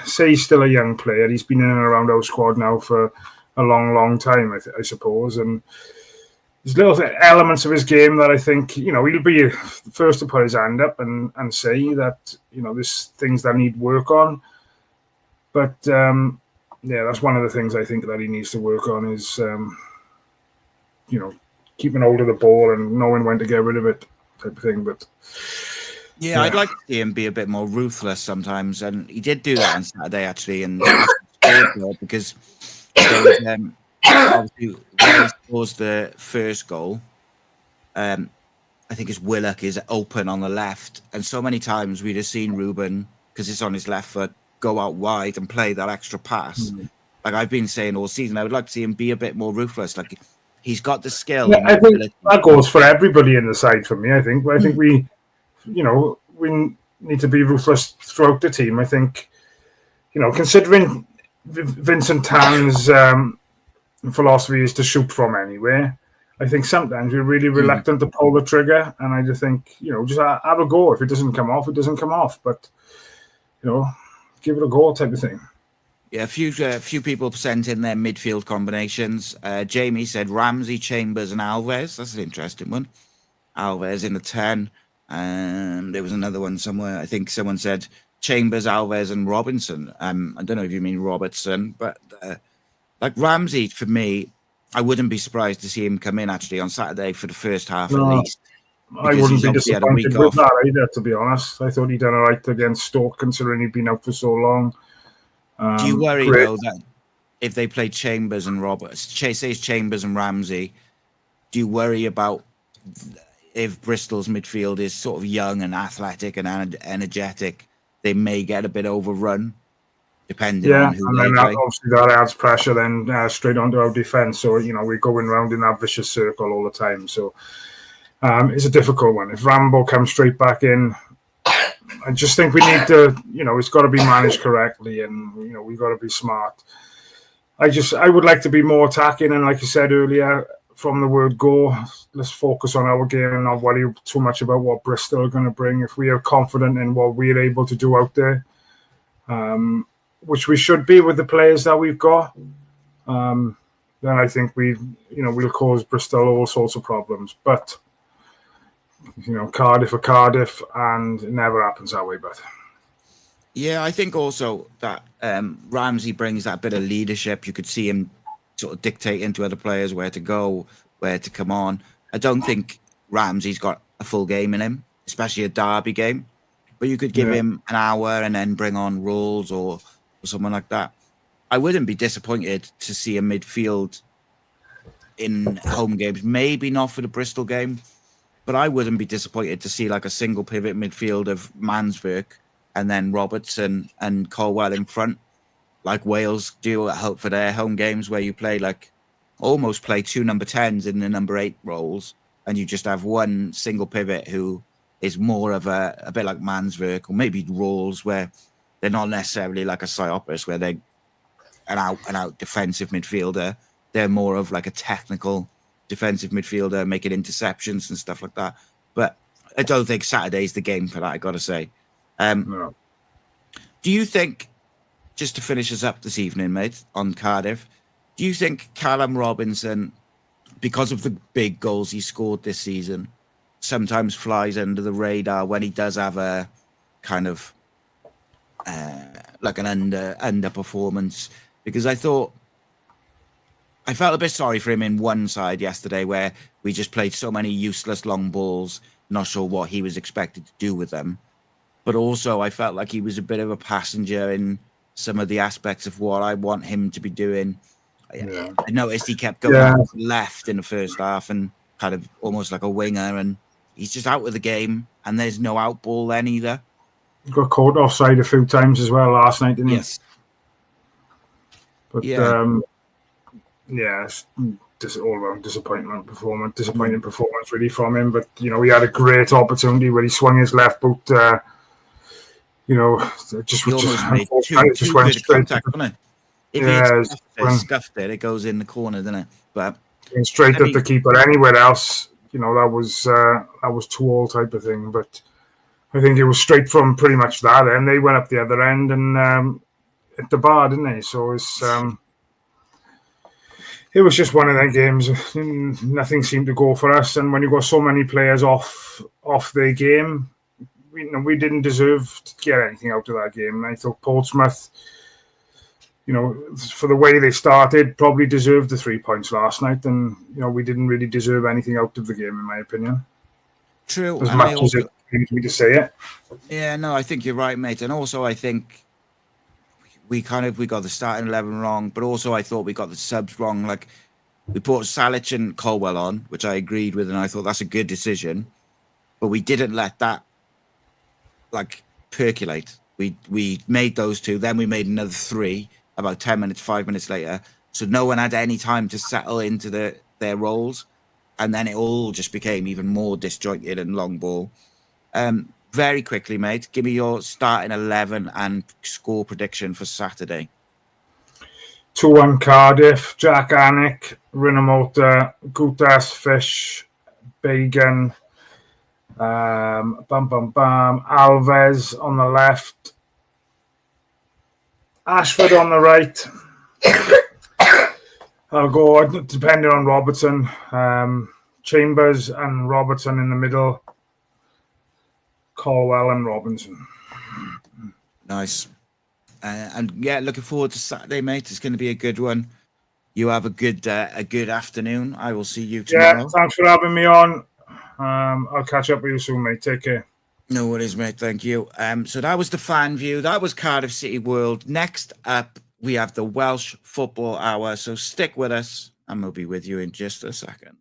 say he's still a young player. He's been in and around our squad now for a long, long time, I suppose. And there's little elements of his game that I think, he'll be the first to put his hand up and say that, there's things that need work on. But, that's one of the things I think that he needs to work on is, keeping hold of the ball and knowing when to get rid of it type of thing. But yeah, I'd like to see him be a bit more ruthless sometimes. And he did do that on Saturday, actually, and because obviously Wales scores the first goal. I think it's Willock is open on the left, and so many times we'd have seen Ruben, because it's on his left foot, go out wide and play that extra pass. Like I've been saying all season, I would like to see him be a bit more ruthless. Like he's got the skill. Yeah, I think that goes for everybody in the side for me. I think we need to be ruthless throughout the team. I think, considering Vincent Tan's philosophy is to shoot from anywhere, I think sometimes we're really reluctant to pull the trigger, and I just think, just have a go. If it doesn't come off, it doesn't come off. But, give it a go type of thing. Yeah, a few people sent in their midfield combinations. Jamie said Ramsey, Chambers and Alves. That's an interesting one. Alves in the 10. There was another one somewhere. I think someone said Chambers, Alves and Robinson. I don't know if you mean Robertson, but like Ramsey, for me, I wouldn't be surprised to see him come in actually on Saturday for the first half at least. I wouldn't be disappointed with that either, to be honest. I thought he'd done all right against Stoke, considering he'd been out for so long. Do you worry, though, that if they play Chambers and says Chambers and Ramsey, do you worry about if Bristol's midfield is sort of young and athletic and energetic, they may get a bit overrun, depending on who they play? Obviously that adds pressure then straight onto our defence. So, we're going round in that vicious circle all the time. So it's a difficult one. If Rambo comes straight back in, I just think we need to, it's got to be managed correctly, and, we've got to be smart. I would like to be more attacking, and like you said earlier, from the word go, let's focus on our game and not worry too much about what Bristol are going to bring. If we are confident in what we're able to do out there, which we should be with the players that we've got, then I think we'll cause Bristol all sorts of problems. But Cardiff are Cardiff, and it never happens that way. But yeah, I think also that Ramsey brings that bit of leadership. You could see him sort of dictating to other players where to go, where to come on. I don't think Ramsey's got a full game in him, especially a derby game. But you could give him an hour and then bring on Rolls or someone like that. I wouldn't be disappointed to see a midfield in home games. Maybe not for the Bristol game, but I wouldn't be disappointed to see like a single pivot midfield of Mansberg and then Robertson and Colwell in front, like Wales do for their home games, where you play like almost play 2 number 10s in the number 8 roles, and you just have one single pivot who is more of a bit like Mansverk, or maybe roles where they're not necessarily like a Psyopus, where they're an out defensive midfielder. They're more of like a technical defensive midfielder, making interceptions and stuff like that. But I don't think Saturday's the game for that, I got to say. No. Do you think, just to finish us up this evening, mate, on Cardiff, do you think Callum Robinson, because of the big goals he scored this season, sometimes flies under the radar when he does have a kind of like an underperformance? Because I felt a bit sorry for him in one side yesterday, where we just played so many useless long balls, not sure what he was expected to do with them. But also I felt like he was a bit of a passenger in some of the aspects of what I want him to be doing. Yeah. I noticed he kept going left in the first half and kind of almost like a winger, and he's just out of the game, and there's no out ball then either. He got caught offside a few times as well last night, didn't he? Yes. But it's all around disappointing performance really from him. But he had a great opportunity where he swung his left boot. Just made two went straight contact, wasn't it? If he scuffed it, it goes in the corner, doesn't it? But straight at the keeper. Anywhere else, that was 2-all type of thing. But I think it was straight from pretty much that end. They went up the other end and at the bar, didn't they? So it was just one of them games. Nothing seemed to go for us, and when you got so many players off their game, we didn't deserve to get anything out of that game. I thought Portsmouth, for the way they started, probably deserved the 3 points last night, and we didn't really deserve anything out of the game, in my opinion. True, as much as it pains me to say it. Yeah, no, I think you're right, mate, and also I think we got the starting 11 wrong, but also I thought we got the subs wrong. Like, we put Salic and Colwell on, which I agreed with, and I thought that's a good decision, but we didn't let that percolate. We made those two, then we made another 3 about 5 minutes later, so no one had any time to settle into their roles, and then it all just became even more disjointed and long ball. Very quickly, mate, give me your starting 11 and score prediction for Saturday. 2-1 Cardiff. Jack Annick, Rinomota, Gutas, Fish, Bagan, Alves on the left, Ashford on the right. I'll go, depending on Robertson, Chambers and Robertson in the middle, Colwell and Robinson. Nice. And looking forward to Saturday, mate. It's going to be a good one. You have a good afternoon. I will see you tomorrow. Yeah, thanks for having me on. I'll catch up with you soon, mate. Take care. No worries, mate. Thank you. So that was the fan view. That was Cardiff City World. Next up, we have the Welsh Football Hour. So stick with us, and we'll be with you in just a second.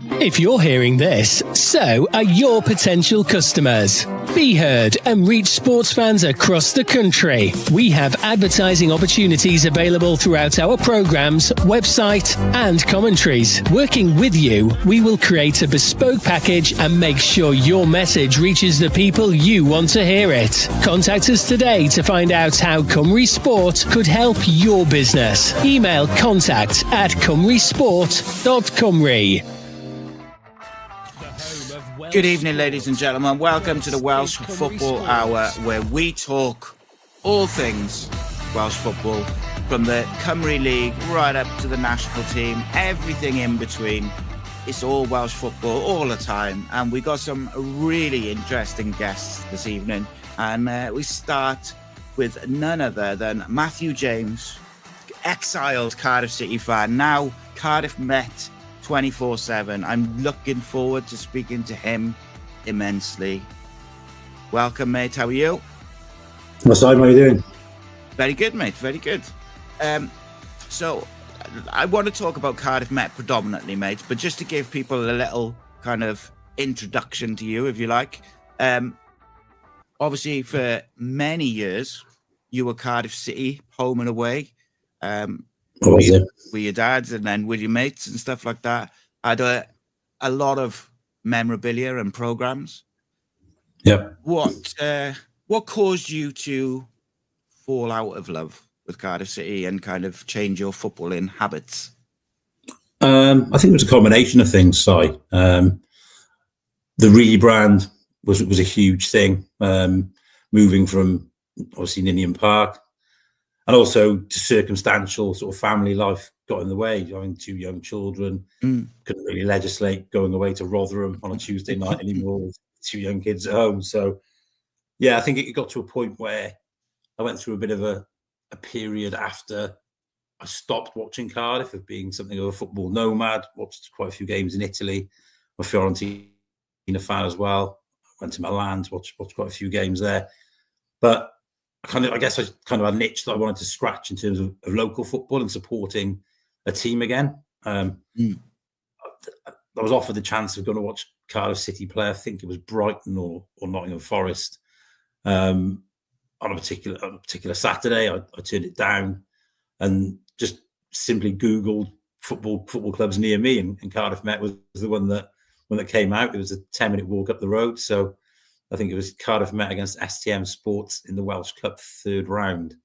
If you're hearing this, so are your potential customers. Be heard and reach sports fans across the country. We have advertising opportunities available throughout our programmes, website and commentaries. Working with you, we will create a bespoke package and make sure your message reaches the people you want to hear it. Contact us today to find out how Cymru Sport could help your business. Email contact@cymrusport.cymru. Good evening, ladies and gentlemen. Welcome to the Welsh Football Hour, where we talk all things Welsh football, from the Cymru League right up to the national team, everything in between. It's all Welsh football all the time, and we got some really interesting guests this evening. And we start with none other than Matthew James, exiled Cardiff City fan, now Cardiff Met 24/7. I'm looking forward to speaking to him immensely. Welcome, mate. How are you? What's up? How are you doing? Very good, mate. Very good. So I want to talk about Cardiff Met predominantly, mate, but just to give people a little kind of introduction to you, if you like. Obviously, for many years, you were Cardiff City, home and away. What was it? with your dads and then with your mates and stuff like that. I had a lot of memorabilia and programs. Yeah. What caused you to fall out of love with Cardiff City and kind of change your footballing habits? I think it was a combination of things, Si. The rebrand was a huge thing. Moving from obviously Ninian Park, and also to circumstantial sort of family life got in the way. Having 2 young children, couldn't really legislate going away to Rotherham on a Tuesday night anymore with 2 young kids at home. So, yeah, I think it got to a point where I went through a bit of a period after I stopped watching Cardiff of being something of a football nomad. Watched quite a few games in Italy. I'm a Fiorentina fan as well. Went to Milan to watch quite a few games there. But I guess I kind of had a niche that I wanted to scratch in terms of local football and supporting a team again. I was offered the chance of going to watch Cardiff City play. I think it was Brighton or Nottingham Forest on a particular Saturday. I turned it down and just simply Googled football clubs near me, and Cardiff Met was the one that came out. It was a 10-minute walk up the road. So I think it was Cardiff Met against STM Sports in the Welsh Cup 3rd round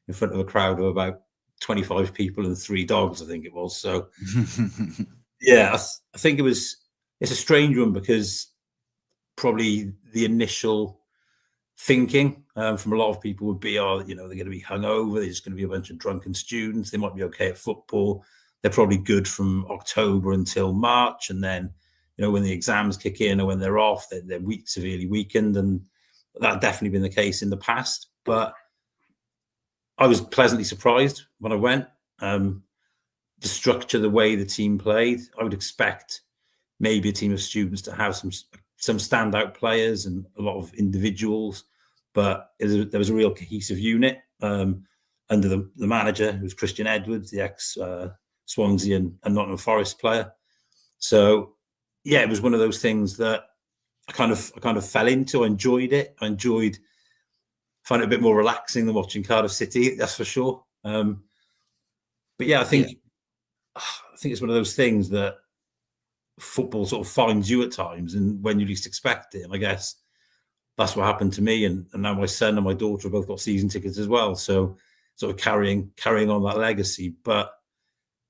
in front of a crowd of about 25 people and 3 dogs, I think it was. So, yeah, I think it's a strange one because probably the initial thinking from a lot of people would be, they're going to be hungover. There's going to be a bunch of drunken students. They might be okay at football. They're probably good from October until March. And then, when the exams kick in or when they're off, they're severely weakened. And that definitely been the case in the past. But I was pleasantly surprised when I went. The structure, the way the team played, I would expect maybe a team of students to have some standout players and a lot of individuals, but there was a real cohesive unit under the manager, who was Christian Edwards, the ex Swansea and Nottingham Forest player. So yeah, it was one of those things that I kind of fell into. I enjoyed it. I found it a bit more relaxing than watching Cardiff City, that's for sure. But yeah, I think it's one of those things that football sort of finds you at times and when you least expect it. And I guess that's what happened to me. And now my son and my daughter have both got season tickets as well. So sort of carrying on that legacy. But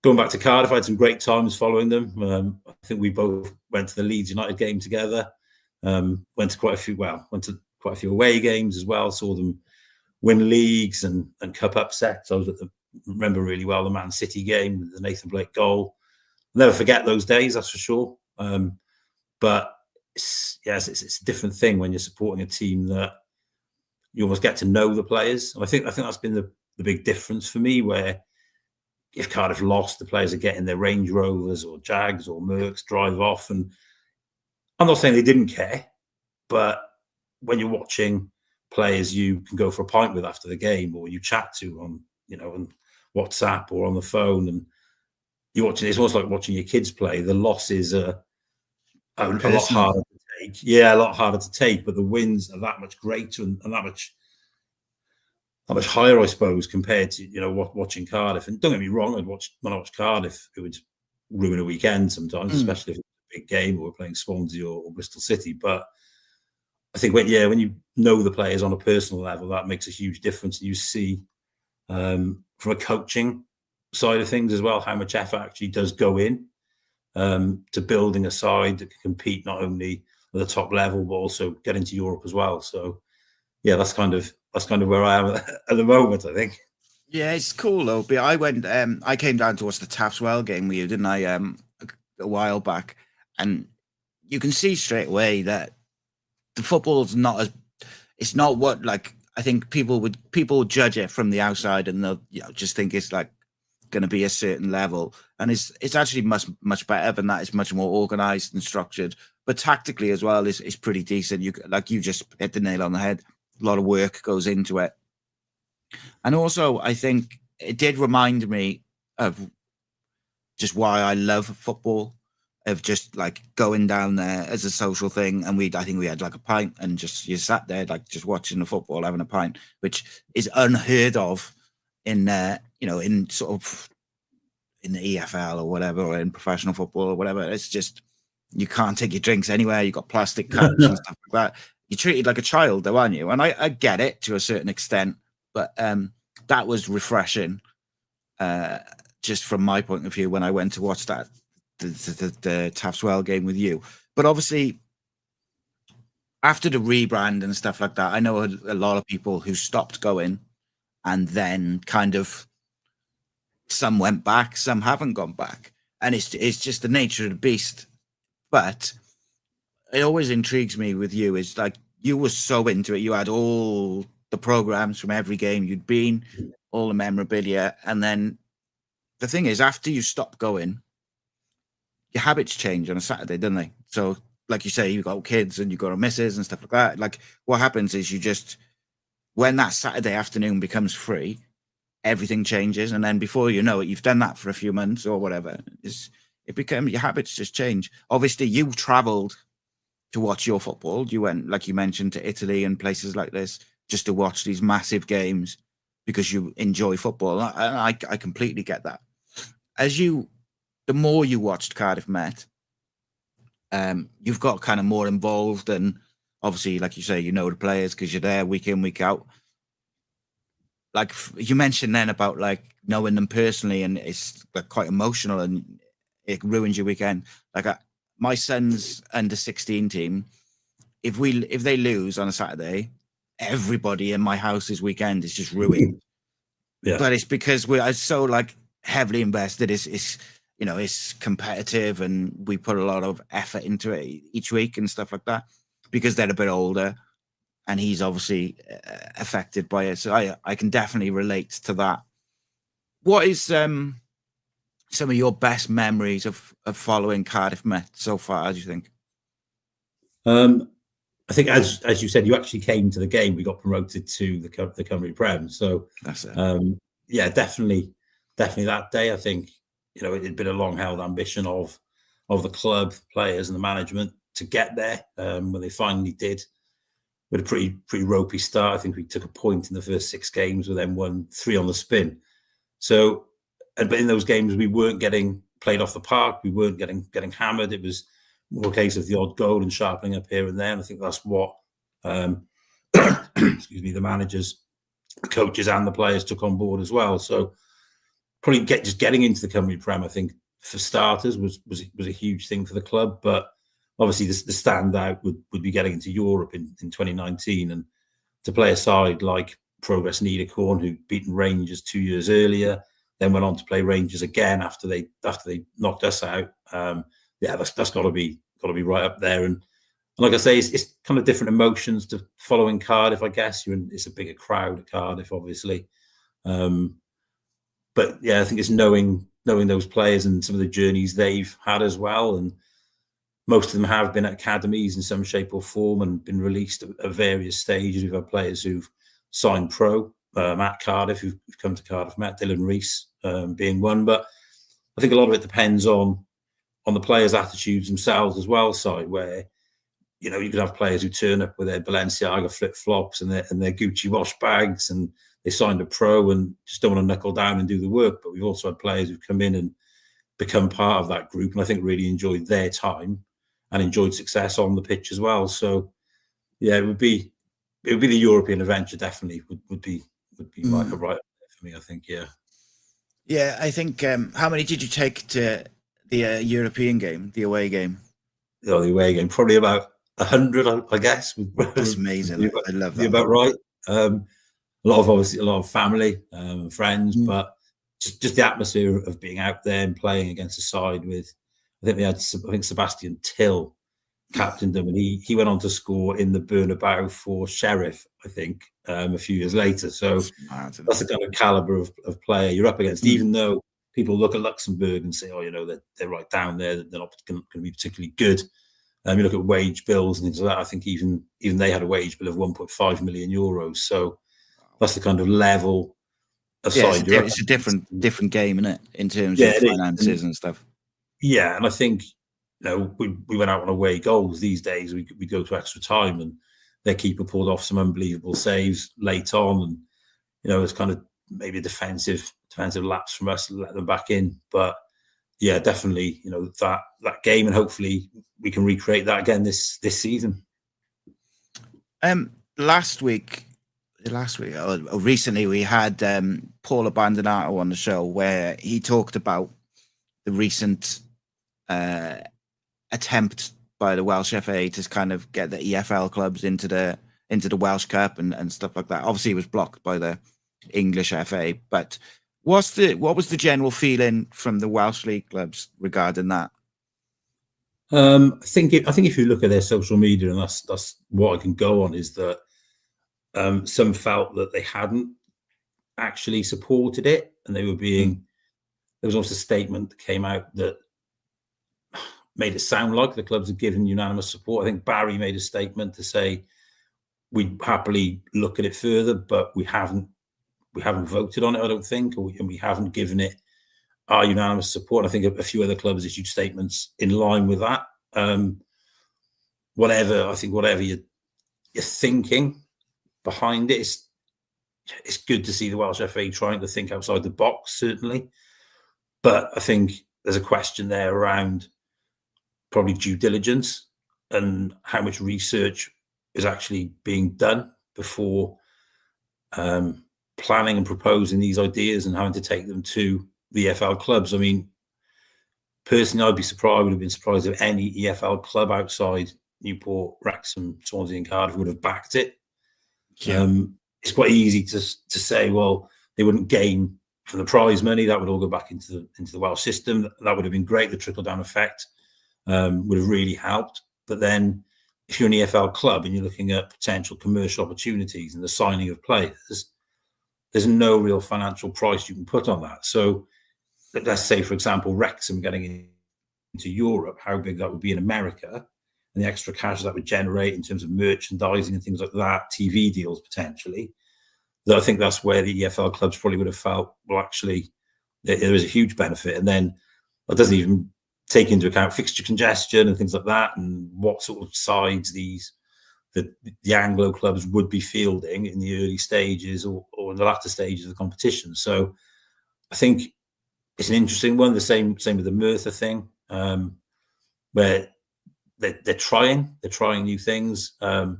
going back to Cardiff, I had some great times following them. I think we both went to the Leeds United game together. Went to quite a few away games as well. Saw them win leagues and cup upsets. I remember really well the Man City game with the Nathan Blake goal. I'll never forget those days, that's for sure. But it's a different thing when you're supporting a team that you almost get to know the players. And I think that's been the big difference for me, where if Cardiff lost, the players are getting their Range Rovers or Jags or Mercs, drive off. And I'm not saying they didn't care, but when you're watching players you can go for a pint with after the game, or you chat to on WhatsApp or on the phone, and you're watching, it's almost like watching your kids play. The losses are a lot harder to take. Yeah, a lot harder to take, but the wins are that much greater and that much higher, I suppose, compared to watching Cardiff. And don't get me wrong, when I watched Cardiff, it would ruin a weekend sometimes, especially if it's a big game or we're playing Swansea or Bristol City. But I think when you know the players on a personal level, that makes a huge difference. And you see from a coaching side of things as well how much effort actually does go in to building a side that can compete not only at the top level but also get into Europe as well. So yeah, that's kind of where I am at the moment, I think. Yeah, it's cool though. But I came down to watch the Taftswell game with you, didn't I? A while back, and you can see straight away that the football's it's not what, like, I think people judge it from the outside and they'll just think it's like going to be a certain level, and it's actually much better than that. It's much more organized and structured, but tactically as well is pretty decent. You just hit the nail on the head. A lot of work goes into it. And also, I think it did remind me of just why I love football, of just like going down there as a social thing. And I think we had like a pint and you sat there like just watching the football, having a pint, which is unheard of in sort of in the EFL or whatever, or in professional football or whatever. It's just, you can't take your drinks anywhere. You got plastic cups and stuff like that. You're treated like a child, though, aren't you? And I get it to a certain extent, but that was refreshing, just from my point of view, when I went to watch that the Taftswell game with you. But obviously, after the rebrand and stuff like that, I know a lot of people who stopped going, and then kind of some went back, some haven't gone back, and it's just the nature of the beast. But it always intrigues me with you is like, you were so into it. You had all the programs from every game you'd been, all the memorabilia. And then the thing is, after you stop going, your habits change on a Saturday, don't they? So like you say, you've got kids and you've got a missus and stuff like that. Like, what happens is, you just, when that Saturday afternoon becomes free, everything changes. And then before you know it, you've done that for a few months or whatever. It became, your habits just change. Obviously, you traveled to watch your football. You went, like you mentioned, to Italy and places like this just to watch these massive games because you enjoy football. And I completely get that. The more you watched Cardiff Met, you've got kind of more involved, and obviously, like you say, you know the players because you're there week in, week out. Like you mentioned then about like knowing them personally, and it's like quite emotional and it ruins your weekend. Like my son's under 16 team, if they lose on a Saturday, everybody in my house's weekend is just ruined. Yeah. But it's because we're so like heavily invested. It's competitive, and we put a lot of effort into it each week and stuff like that, because they're a bit older, and he's obviously affected by it. So I can definitely relate to that. What is some of your best memories of following Cardiff Met so far, do you think? I think, as you said, you actually came to the game. We got promoted to the Cymru Prem. So That's it. Yeah, definitely that day. I think, it had been a long-held ambition of the club, players, and the management to get there. When they finally did, with a pretty ropey start. I think we took a point in the first 6 games, with then won 3 on the spin. So, but in those games, we weren't getting played off the park. We weren't getting hammered. It was more a case of the odd goal and sharpening up here and there. And I think that's what, excuse me, the managers, the coaches, and the players took on board as well. So probably just getting into the Cymru Prem, I think, for starters, was a huge thing for the club. But obviously, the standout would be getting into Europe in 2019, and to play a side like Progress Niederkorn, who'd beaten Rangers 2 years earlier, then went on to play Rangers again after they knocked us out. That's got to be right up there. And like I say, it's kind of different emotions to following Cardiff, I guess. It's a bigger crowd at Cardiff, obviously. But yeah, I think it's knowing those players and some of the journeys they've had as well. And most of them have been at academies in some shape or form and been released at various stages. We've had players who've signed pro at Cardiff, who've come to Cardiff Met, Rhys being one. But I think a lot of it depends on the players' attitudes themselves as well, side where, you could have players who turn up with their Balenciaga flip-flops and their Gucci wash bags, and they signed a pro and just don't want to knuckle down and do the work. But we've also had players who've come in and become part of that group, and I think really enjoyed their time and enjoyed success on the pitch as well. So yeah, it would be the European adventure, definitely would be like a right for me, I think. Yeah, I think how many did you take to the European game, the away game? The away game, probably about 100, I guess. That's amazing. I love that. You're about right. A lot of family and friends, but just the atmosphere of being out there and playing against a side with, I think Sebastian Till captained them, and he went on to score in the Bernabeu for Sheriff, I think, a few years later. So that's the kind of caliber of player you're up against, even though people look at Luxembourg and say, they're right down there, they're not going to be particularly good. You look at wage bills and things like that. I think even they had a wage bill of 1.5 million euros. So that's the kind of level of side. It's a different game, isn't it, in terms of finances and stuff. Yeah, and I think we went out on away goals. These days we go to extra time, and their keeper pulled off some unbelievable saves late on, and it's kind of maybe a defensive lapse from us to let them back in. But yeah, definitely, that game, and hopefully we can recreate that again this season. Recently we had Paul Abandonato on the show, where he talked about the recent attempt by the Welsh FA to kind of get the EFL clubs into the Welsh Cup and stuff like that. Obviously, it was blocked by the English FA. But what was the general feeling from the Welsh League clubs regarding that? I think if you look at their social media, and that's what I can go on, is that some felt that they hadn't actually supported it, and they were being. There was also a statement that came out that made it sound like the clubs had given unanimous support. I think Barry made a statement to say we'd happily look at it further, but we haven't voted on it, I don't think, and we haven't given it our unanimous support. I think a few other clubs issued statements in line with that. Whatever you're thinking behind it, it's good to see the Welsh FA trying to think outside the box, certainly. But I think there's a question there around probably due diligence and how much research is actually being done before planning and proposing these ideas and having to take them to the EFL clubs. I mean, personally, I would have been surprised if any EFL club outside Newport, Wrexham, Swansea and Cardiff would have backed it. Yeah. It's quite easy to say, well, they wouldn't gain from the prize money. That would all go back into the Welsh system. That would have been great. The trickle-down effect would have really helped. But then if you're an EFL club and you're looking at potential commercial opportunities and the signing of players, there's no real financial price you can put on that. So let's say, for example, Wrexham getting into Europe, how big that would be in America, and the extra cash that would generate in terms of merchandising and things like that, TV deals potentially. I think that's where the EFL clubs probably would have felt, well, actually, there is a huge benefit. And then that doesn't even take into account fixture congestion and things like that, and what sort of sides the Anglo clubs would be fielding in the early stages or in the latter stages of the competition. So I think it's an interesting one. The same with the Merthyr thing, where they're trying new things. But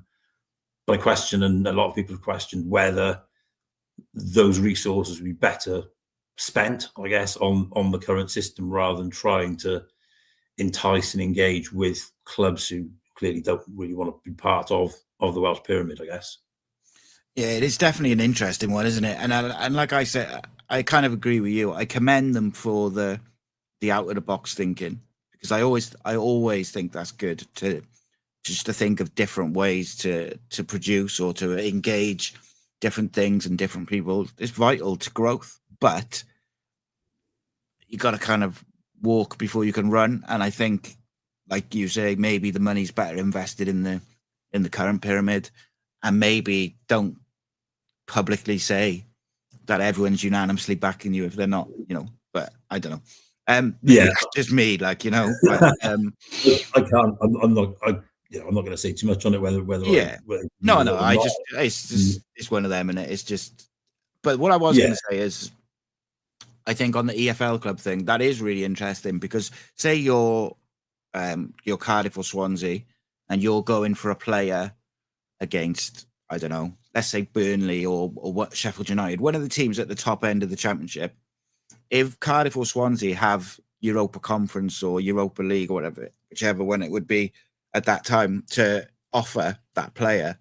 I question, and a lot of people have questioned, whether those resources would be better spent, I guess, on the current system rather than trying to entice and engage with clubs who clearly don't really want to be part of the Welsh pyramid, I guess. Yeah, it is definitely an interesting one, isn't it? And like I said, I kind of agree with you. I commend them for the out of the box thinking, because I always think that's good to think of different ways to produce or to engage different things and different people. It's vital to growth, but you got to kind of walk before you can run. And I think, like you say, maybe the money's better invested in the current pyramid, and maybe don't publicly say that everyone's unanimously backing you if they're not, but I don't know. Yeah, it's just me, but, I can't. I'm not. I'm not going to say too much on it. Whether it's one of them, and it's just. But what I was going to say is, I think on the EFL club thing, that is really interesting, because say you're Cardiff or Swansea, and you're going for a player against, I don't know, let's say Burnley or what, Sheffield United, one of the teams at the top end of the Championship. If Cardiff or Swansea have Europa Conference or Europa League or whatever, whichever one it would be at that time, to offer that player,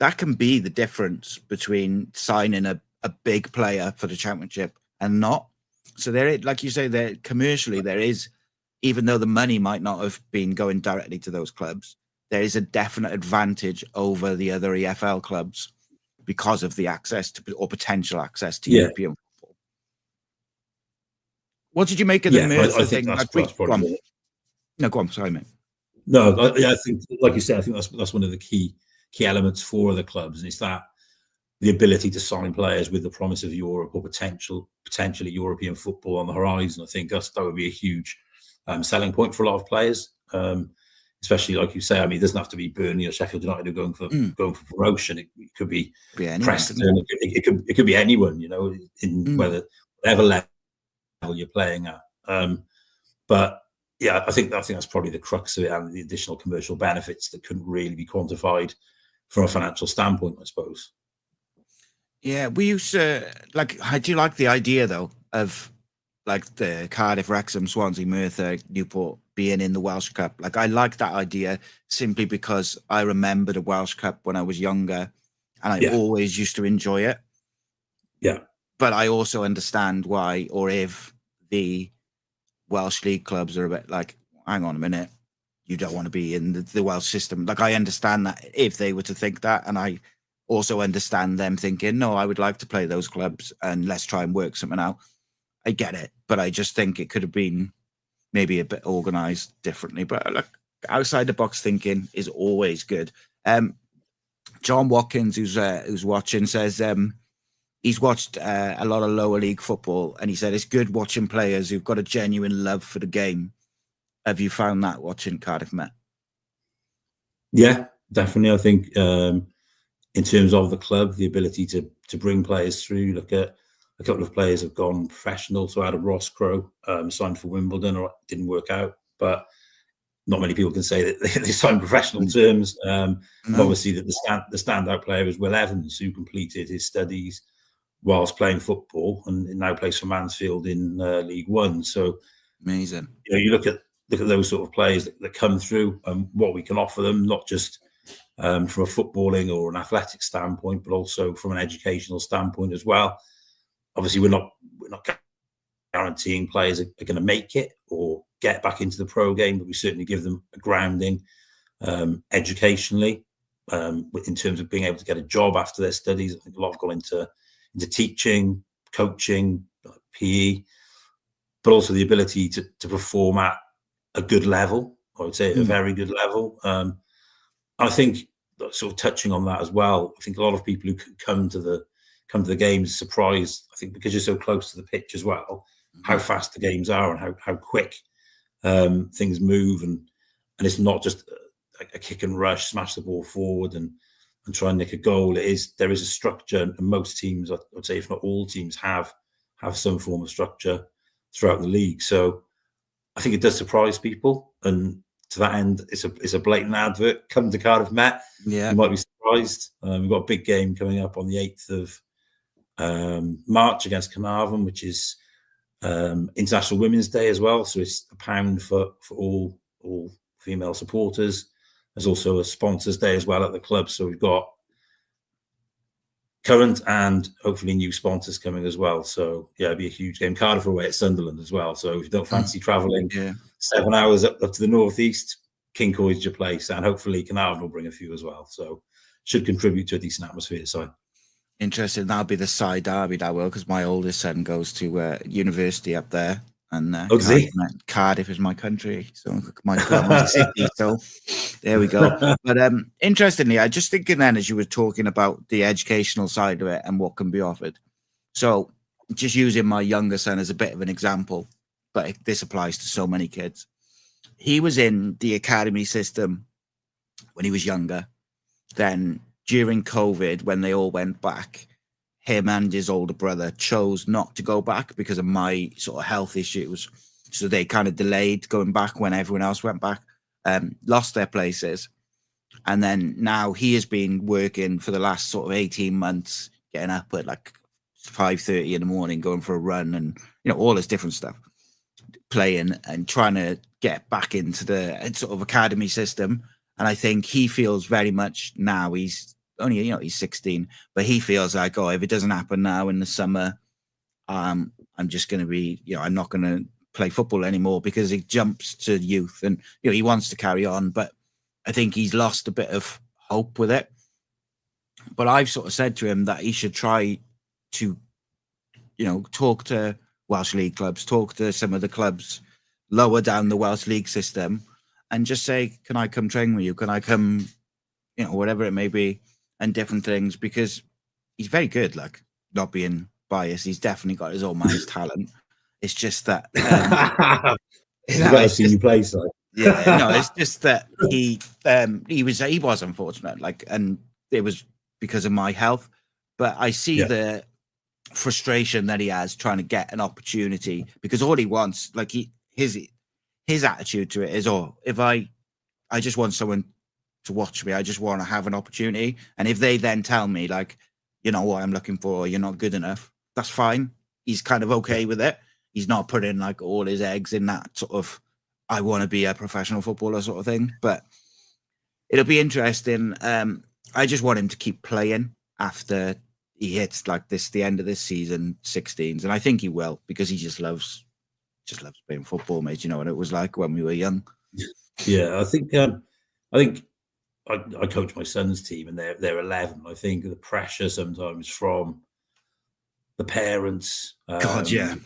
that can be the difference between signing a big player for the Championship and not. So there, like you say, there commercially there is, even though the money might not have been going directly to those clubs, there is a definite advantage over the other EFL clubs because of the access to, or potential access to, European football. What did you make of the Merthyr thing? That's probably no, go on. Sorry, mate. No, I think, like you said, I think that's one of the key elements for the clubs, and it's that the ability to sign players with the promise of Europe or potentially European football on the horizon. I think that would be a huge selling point for a lot of players. It's especially like you say. I mean, it doesn't have to be Burnley or Sheffield United who are going for promotion. It could be Preston. It could be anyone, you know, in whatever level you're playing at. But yeah, I think that's probably the crux of it, and the additional commercial benefits that couldn't really be quantified from a financial standpoint, I suppose. Yeah, we used to I do like the idea though of like the Cardiff, Wrexham, Swansea, Merthyr, Newport being in the Welsh Cup. Like, I like that idea simply because I remember the Welsh Cup when I was younger, and I always used to enjoy it. Yeah, but I also understand why, or if the Welsh league clubs are a bit like, hang on a minute, you don't want to be in the Welsh system. Like, I understand that if they were to think that, and I also understand them thinking, no, I would like to play those clubs and let's try and work something out. I get it, but I just think it could have been maybe a bit organised differently. But like, outside the box thinking is always good. John Watkins, who's watching, says he's watched a lot of lower league football, and he said it's good watching players who've got a genuine love for the game. Have you found that watching Cardiff Met? Yeah, definitely. I think in terms of the club, the ability to bring players through. Look at a couple of players have gone professional. So Adam Rosscrow signed for Wimbledon, or it didn't work out, but not many people can say that they signed professional terms. Obviously, that the standout player is Will Evans, who completed his studies whilst playing football and now plays for Mansfield in League One. So amazing. You know, you look at those sort of players that come through and what we can offer them, not just from a footballing or an athletic standpoint, but also from an educational standpoint as well. Obviously, we're not guaranteeing players are going to make it or get back into the pro game, but we certainly give them a grounding educationally in terms of being able to get a job after their studies. I think a lot have gone into teaching, coaching, PE, but also the ability to perform at a good level. I would say a very good level. I think, sort of touching on that as well, I think a lot of people who come to the games surprised, I think, because you're so close to the pitch as well, how fast the games are and how quick things move, and it's not just a kick and rush, smash the ball forward and try and nick a goal. There is a structure, and most teams, I would say, if not all teams, have some form of structure throughout the league. So I think it does surprise people, and to that end, it's a blatant advert. Come to Cardiff Met. Yeah, you might be surprised. We've got a big game coming up on the 8th of March against Carnarvon, which is International Women's Day as well. So it's £1 for all female supporters. There's also a sponsors day as well at the club. So we've got current and hopefully new sponsors coming as well. So yeah, it'll be a huge game. Cardiff away at Sunderland as well. So if you don't fancy travelling 7 hours up to the northeast, Kincoid's your place, and hopefully Carnarvon will bring a few as well. So should contribute to a decent atmosphere. So interesting. That'll be the side derby, that will, because my oldest son goes to university up there, and Cardiff is my country, so my city. So there we go. But interestingly, I just thinking then, as you were talking about the educational side of it and what can be offered. So just using my younger son as a bit of an example, but this applies to so many kids. He was in the academy system when he was younger. Then during COVID, when they all went back, him and his older brother chose not to go back because of my sort of health issues. So they kind of delayed going back when everyone else went back, lost their places. And then now he has been working for the last sort of 18 months, getting up at like 5:30 in the morning, going for a run and, you know, all this different stuff, playing and trying to get back into the sort of academy system. And I think he feels very much now, he's only, you know, he's 16, but he feels like, oh, if it doesn't happen now in the summer, I'm just going to be, you know, I'm not going to play football anymore, because he jumps to youth and, you know, he wants to carry on, but I think he's lost a bit of hope with it. But I've sort of said to him that he should try to, you know, talk to Welsh league clubs, talk to some of the clubs lower down the Welsh league system, and just say, can I come train with you? Can I come, you know, whatever it may be, and different things, because he's very good, like, not being biased. He's definitely got his own man's talent. It's just that, I've seen you play, so. Yeah, no, it's just that he was unfortunate, and it was because of my health. But I see the frustration that he has trying to get an opportunity, because all he wants, his attitude to it is, if I just want someone to watch me, I just want to have an opportunity, and if they then tell me you know what I'm looking for, or you're not good enough, that's fine. He's kind of okay with it. He's not putting all his eggs in that sort of I want to be a professional footballer sort of thing. But it'll be interesting. I just want him to keep playing after he hits the end of this season, 16s, and I think he will, because he just loves playing football, mate. You know what it was like when we were young. Yeah, I think I coach my son's team, and they're 11. I think the pressure sometimes from the parents, the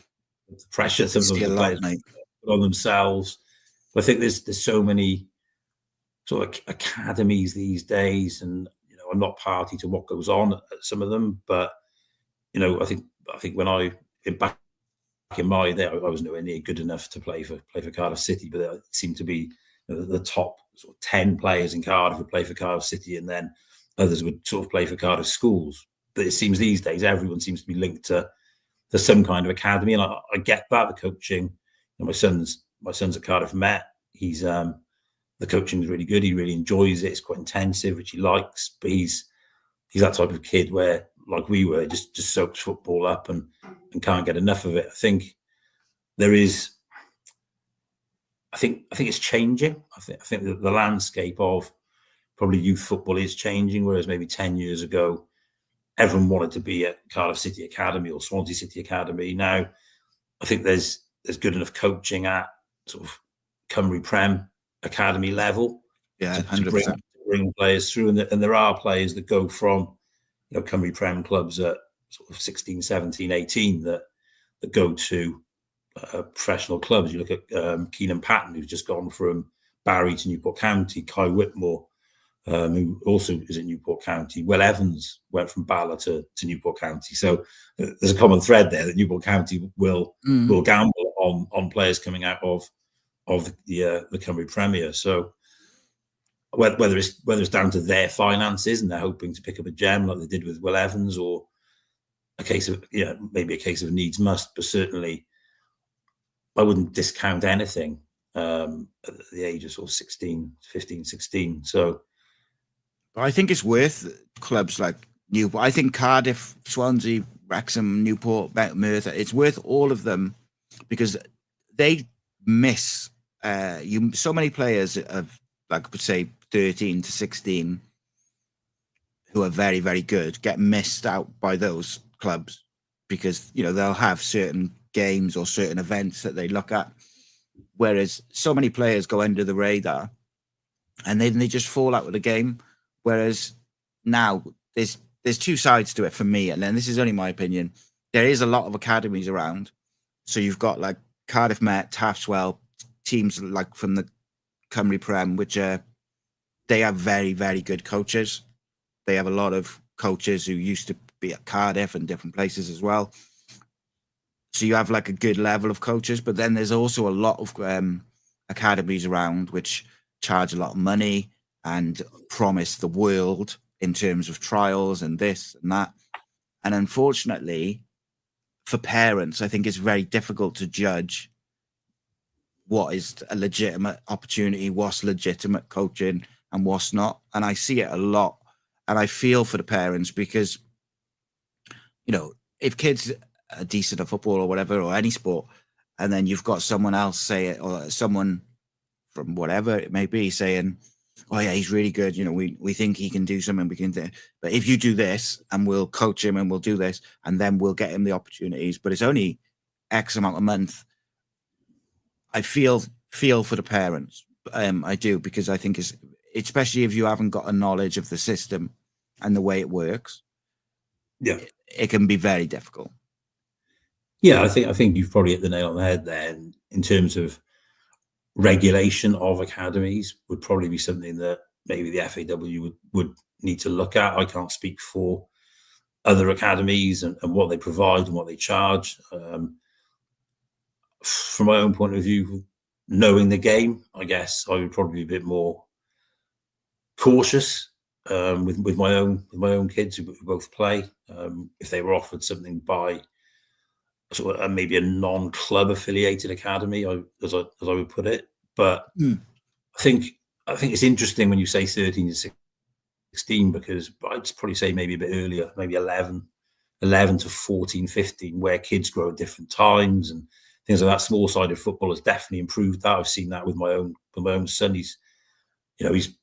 pressure sometimes the players put on themselves. But I think there's so many sort of academies these days, and I'm not party to what goes on at some of them, but I think when back in my day, I was nowhere near good enough to play for Cardiff City, but it seemed to be the top sort of 10 players in Cardiff would play for Cardiff City, and then others would sort of play for Cardiff schools. But it seems these days everyone seems to be linked to some kind of academy, and I get that, the coaching. My son's at Cardiff Met. He's the coaching is really good. He really enjoys it. It's quite intensive, which he likes. But he's that type of kid where, like we were, just soaks football up and can't get enough of it. I think there is. I think it's changing. I think the landscape of probably youth football is changing. Whereas maybe 10 years ago, everyone wanted to be at Cardiff City Academy or Swansea City Academy. Now, I think there's good enough coaching at sort of Cymru Prem Academy level to bring players through, and there are players that go from Cymru Prem clubs at sort of 16, 17, 18 that go to professional clubs. You look at Keenan Patton, who's just gone from Barry to Newport County, Kai Whitmore, who also is at Newport County. Will Evans went from Bala to Newport County. So there's a common thread there that Newport County will gamble on players coming out of the Cymru Premier. So whether it's down to their finances and they're hoping to pick up a gem like they did with Will Evans, or maybe a case of needs must, but certainly I wouldn't discount anything at the age of sort of 15, 16. So I think it's worth clubs like Newport. I think Cardiff, Swansea, Wrexham, Newport, Merthyr, it's worth all of them, because they miss so many players of, say, 13 to 16 who are very, very good get missed out by those clubs, because they'll have certain games or certain events that they look at, whereas so many players go under the radar and then they just fall out of the game. Whereas now there's two sides to it for me, and then this is only my opinion. There is a lot of academies around, so you've got Cardiff Met, Taftswell, teams from the Cymru Prem, which they have very, very good coaches. They have a lot of coaches who used to be at Cardiff and different places as well. So you have a good level of coaches, but then there's also a lot of academies around which charge a lot of money and promise the world in terms of trials and this and that. And unfortunately, for parents, I think it's very difficult to judge what is a legitimate opportunity, what's legitimate coaching and what's not. And I see it a lot. And I feel for the parents, because, if kids are decent at football or whatever, or any sport, and then you've got someone else say it, or someone from whatever it may be saying, oh yeah, he's really good. We think he can do something. We can do, but if you do this, and we'll coach him, and we'll do this, and then we'll get him the opportunities. But it's only X amount a month. I feel for the parents. I do, because I think especially if you haven't got a knowledge of the system and the way it works, it can be very difficult. Yeah, I think you've probably hit the nail on the head there. In terms of regulation of academies, would probably be something that maybe the FAW would need to look at. I can't speak for other academies and what they provide and what they charge. From my own point of view, knowing the game, I guess I would probably be a bit more cautious with my own kids who both play. If they were offered something by sort of maybe a non-club affiliated academy, as I would put it. But I think it's interesting when you say 13 to 16, because I'd probably say maybe a bit earlier, maybe 11 to 14, 15, where kids grow at different times and things like that. Small-sided football has definitely improved that. I've seen that with my own son. He's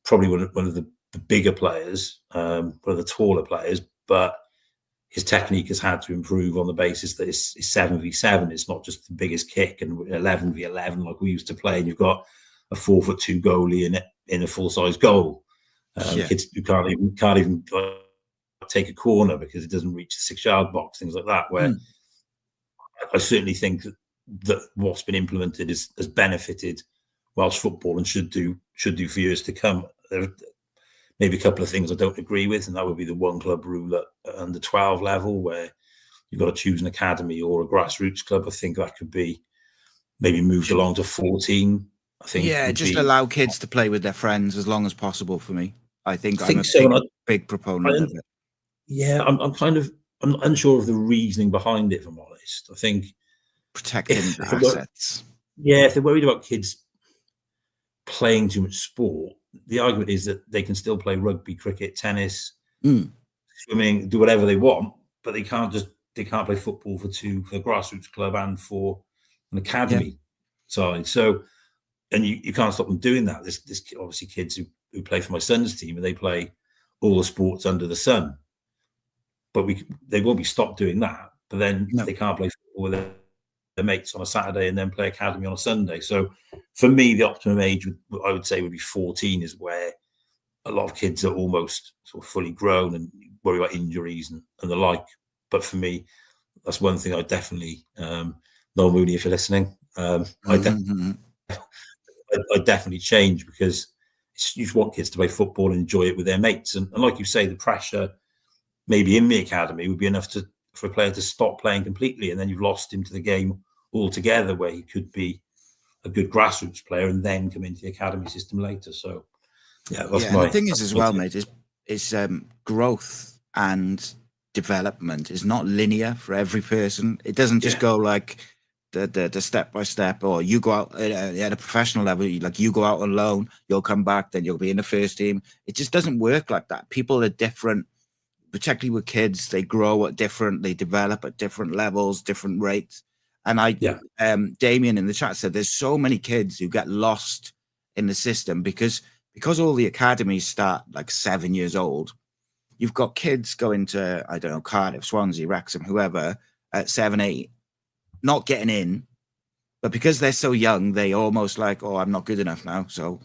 probably one of the bigger players, one of the taller players, but his technique has had to improve on the basis that it's 7v7. It's not just the biggest kick and 11v11 like we used to play. And you've got a 4'2" goalie in a full-size goal. Kids who can't even take a corner because it doesn't reach the 6-yard box, things like that. Where I certainly think that what's been implemented has benefited Welsh football and should do for years to come. There are maybe a couple of things I don't agree with, and that would be the one club rule at under 12 level, where you've got to choose an academy or a grassroots club. I think that could be maybe moved along to 14. I think just allow kids to play with their friends as long as possible. For me, I think I'm a big proponent of it. Yeah, I'm unsure of the reasoning behind it, if I'm honest. I think protecting the assets. If they're worried about kids playing too much sport, the argument is that they can still play rugby, cricket, tennis, swimming, do whatever they want, but they can't play football for a grassroots club and for an academy side. So, and you can't stop them doing that. There's obviously kids who play for my son's team and they play all the sports under the sun, but they won't be stopped doing that. But then they can't play football with their mates on a Saturday and then play academy on a Sunday. So for me, the optimum age I would say would be 14, is where a lot of kids are almost sort of fully grown and worry about injuries and the like. But for me, that's one thing I definitely, Noel Mooney, if you're listening, I definitely change, because you just want kids to play football and enjoy it with their mates. And like you say, the pressure maybe in the academy would be enough for a player to stop playing completely, and then you've lost him to the game altogether, where he could be a good grassroots player and then come into the academy system later. So the thing is as well, mate, is growth and development is not linear for every person. It doesn't just go like the step by step, or you go out at a professional level, like you go out on loan, you'll come back, then you'll be in the first team. It just doesn't work like that. People are different, particularly with kids. They grow at different, they develop at different levels, different rates. And Damien in the chat said there's so many kids who get lost in the system because all the academies start like 7 years old. You've got kids going to, I don't know, Cardiff, Swansea, Wrexham, whoever, at 7, 8, not getting in, but because they're so young, they almost like, oh, I'm not good enough now. So,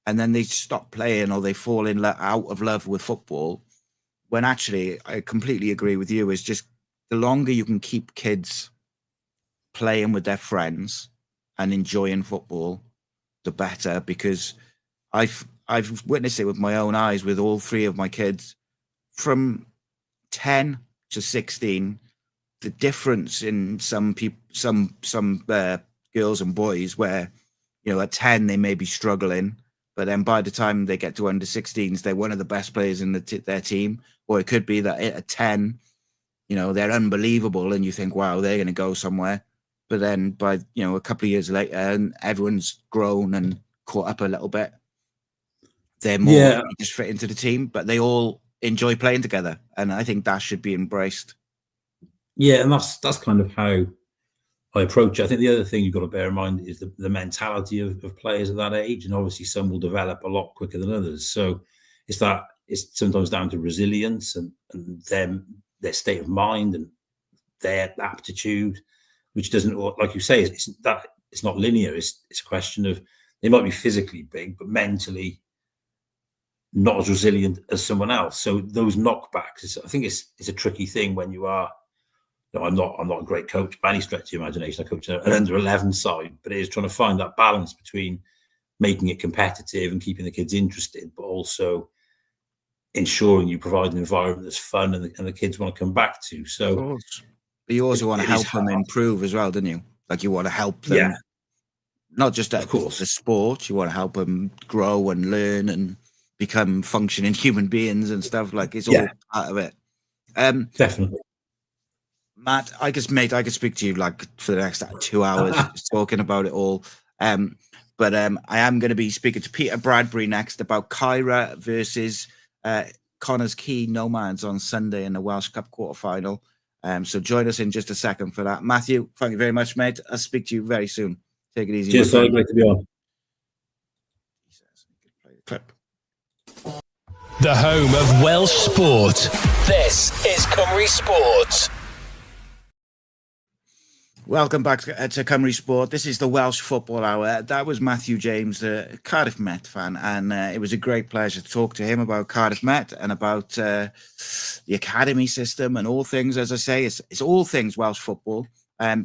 and then they stop playing, or they fall out of love with football. When actually, I completely agree with you, is just the longer you can keep kids playing with their friends and enjoying football, the better. Because I've witnessed it with my own eyes with all three of my kids, from 10 to 16. The difference in some people, some girls and boys, where at 10 they may be struggling, but then by the time they get to under 16s, they're one of the best players in their team. Or it could be that at 10, they're unbelievable, and you think, wow, they're going to go somewhere. But then by a couple of years later, and everyone's grown and caught up a little bit, they're more just fit into the team, but they all enjoy playing together, and I think that should be embraced. Yeah, and that's kind of how I approach it. I think the other thing you've got to bear in mind is the mentality of players at that age, and obviously some will develop a lot quicker than others. So it's sometimes down to resilience and their state of mind and their aptitude, which doesn't, like you say, it's not linear. It's a question of, they might be physically big, but mentally not as resilient as someone else. So those knockbacks, I think it's a tricky thing when you are. I'm not a great coach by any stretch of the imagination. I coach an under 11 side, but it is trying to find that balance between making it competitive and keeping the kids interested, but also ensuring you provide an environment that's fun and the kids want to come back to. So, but you also want to help them improve as well, don't you? Like you want to help them not just Of course. the sport. You want to help them grow and learn and become functioning human beings and stuff. Like, it's all part of it. Definitely. Matt, I could speak to you like for the next 2 hours just talking about it all. But I am going to be speaking to Peter Bradbury next about Kyra versus Connah's Quay Nomads on Sunday in the Welsh Cup quarter-final. So join us in just a second for that. Matthew, thank you very much, mate. I'll speak to you very soon. Take it easy. Cheers, great to be on. Clip. The home of Welsh sport. This is Cymru Sport. Welcome back to Cymru Sport. This is the Welsh Football Hour. That was Matthew James, the Cardiff Met fan, and it was a great pleasure to talk to him about Cardiff Met and about the academy system and all things. As I say, it's all things Welsh football.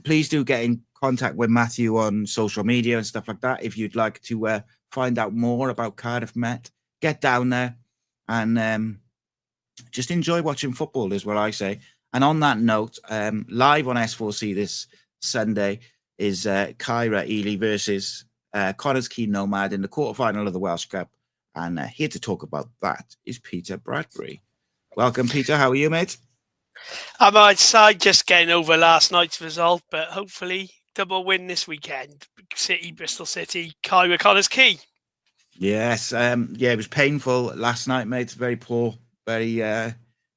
Please do get in contact with Matthew on social media and stuff like that if you'd like to find out more about Cardiff Met. Get down there and just enjoy watching football is what I say. And on that note, live on S4C this Sunday is Kyra Ely versus Connah's Quay Nomad in the quarterfinal of the Welsh Cup. And here to talk about that is Peter Bradbury. Welcome, Peter. How are you, mate? I'm outside just getting over last night's result, but hopefully double win this weekend. City, Bristol City, Kyra, Connah's Quay. Yes. It was painful last night, mate. Very poor, very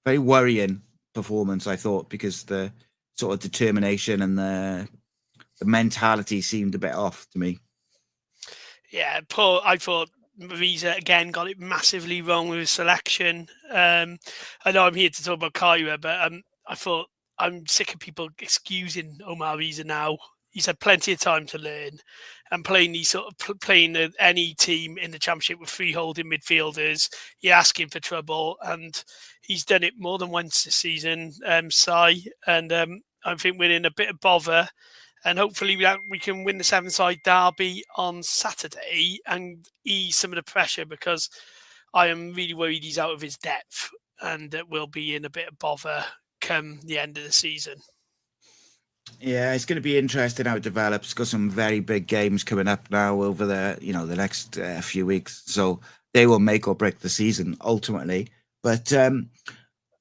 worrying performance, I thought, because the sort of determination and the mentality seemed a bit off to me. Yeah, poor. I thought Rhys again got it massively wrong with his selection. I know I'm here to talk about Kyra, but I thought I'm sick of people excusing Omar Rhys now. He's had plenty of time to learn, and playing any team in the Championship with three holding midfielders, you're asking for trouble, and he's done it more than once this season, and I think we're in a bit of bother, and hopefully we can win the seven-side derby on Saturday and ease some of the pressure, because I am really worried he's out of his depth and that we'll be in a bit of bother come the end of the season. Yeah, it's going to be interesting how it develops. It's got some very big games coming up now over the next few weeks, so they will make or break the season ultimately. But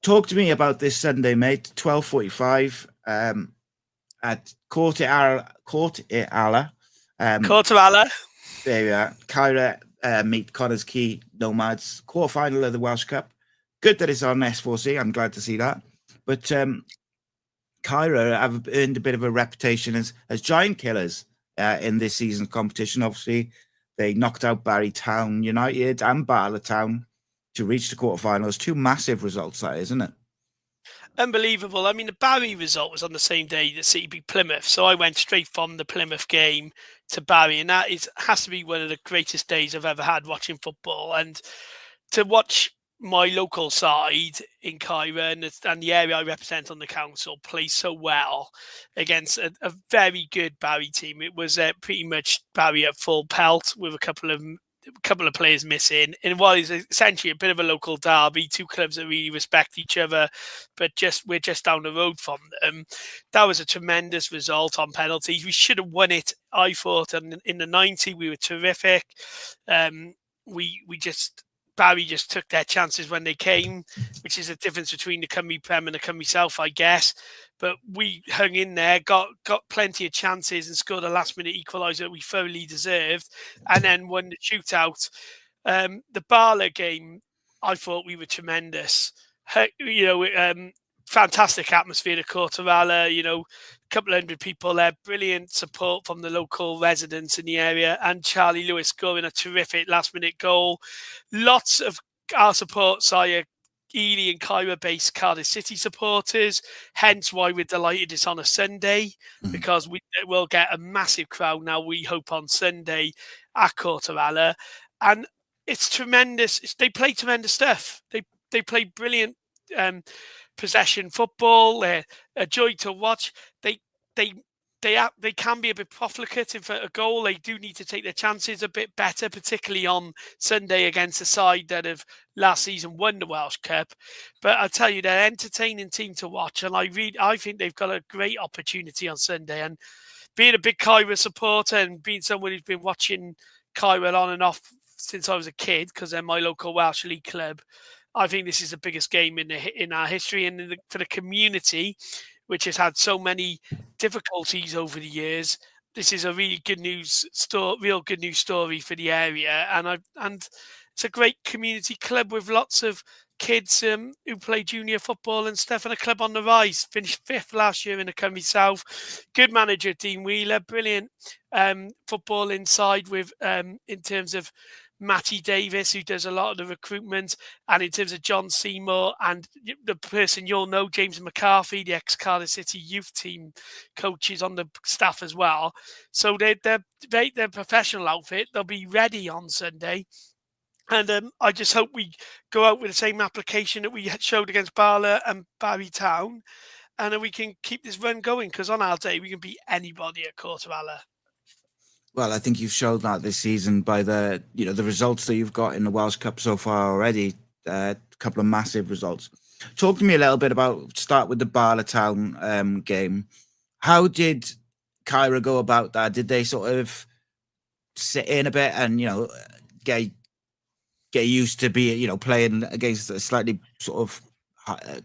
talk to me about this Sunday, mate. 12:45 at Court Alla. There we are. Kyra meet Connah's Quay Nomads, quarterfinal of the Welsh Cup. Good that it's on S4C. I'm glad to see that. But Kyra have earned a bit of a reputation as giant killers in this season's competition. Obviously, they knocked out Barry Town United and Bartlett Town to reach the quarterfinals. Two massive results, that is, isn't it? Unbelievable. I mean, the Barry result was on the same day that City beat Plymouth, so I went straight from the Plymouth game to Barry, and that has to be one of the greatest days I've ever had watching football. And to watch my local side in Kyra and the area I represent on the council play so well against a very good Barry team. It was pretty much Barry at full pelt with a couple of players missing, and while it's essentially a bit of a local derby, two clubs that really respect each other, but we're just down the road from them. That was a tremendous result on penalties. We should have won it, I thought, and in the 90 we were terrific. Barry just took their chances when they came, which is the difference between the Cymru Prem and the Cymru South, I guess. But we hung in there, got plenty of chances and scored a last-minute equaliser that we thoroughly deserved, and then won the shootout. The Barla game, I thought we were tremendous. Fantastic atmosphere to Cortoralla, a couple of hundred people there, brilliant support from the local residents in the area, and Charlie Lewis scoring a terrific last-minute goal. Lots of our supporters are Ely and Kyra-based Cardiff City supporters, hence why we're delighted it's on a Sunday, because we will get a massive crowd now, we hope, on Sunday at Cortoralla. And it's tremendous. They play tremendous stuff. They play brilliant possession football. They're a joy to watch. They can be a bit profligate in front of goal. They do need to take their chances a bit better, particularly on Sunday against a side that have last season won the Welsh Cup. But I tell you, they're an entertaining team to watch, and I think they've got a great opportunity on Sunday. And being a big Kyra supporter and being someone who's been watching Kyra on and off since I was a kid, because they're my local Welsh League club, I think this is the biggest game in our history, and for the community, which has had so many difficulties over the years. This is a really good news real good news story for the area, and it's a great community club with lots of kids who play junior football and stuff, and a club on the rise. Finished 5th last year in the Cymru South. Good manager, Dean Wheeler. Brilliant football inside with in terms of Matty Davis, who does a lot of the recruitment, and in terms of John Seymour and the person you'll know, James McCarthy, the ex-Cardiff City youth team coaches on the staff as well. So they're professional outfit. They'll be ready on Sunday. And I just hope we go out with the same application that we showed against Bala and Barry Town, and then we can keep this run going, because on our day, we can beat anybody at Cardiff. Well, I think you've showed that this season by the results that you've got in the Welsh Cup so far already. A couple of massive results. Talk to me a little bit start with the Bala Town game. How did Kyra go about that? Did they sort of sit in a bit and, get used to playing against a slightly sort of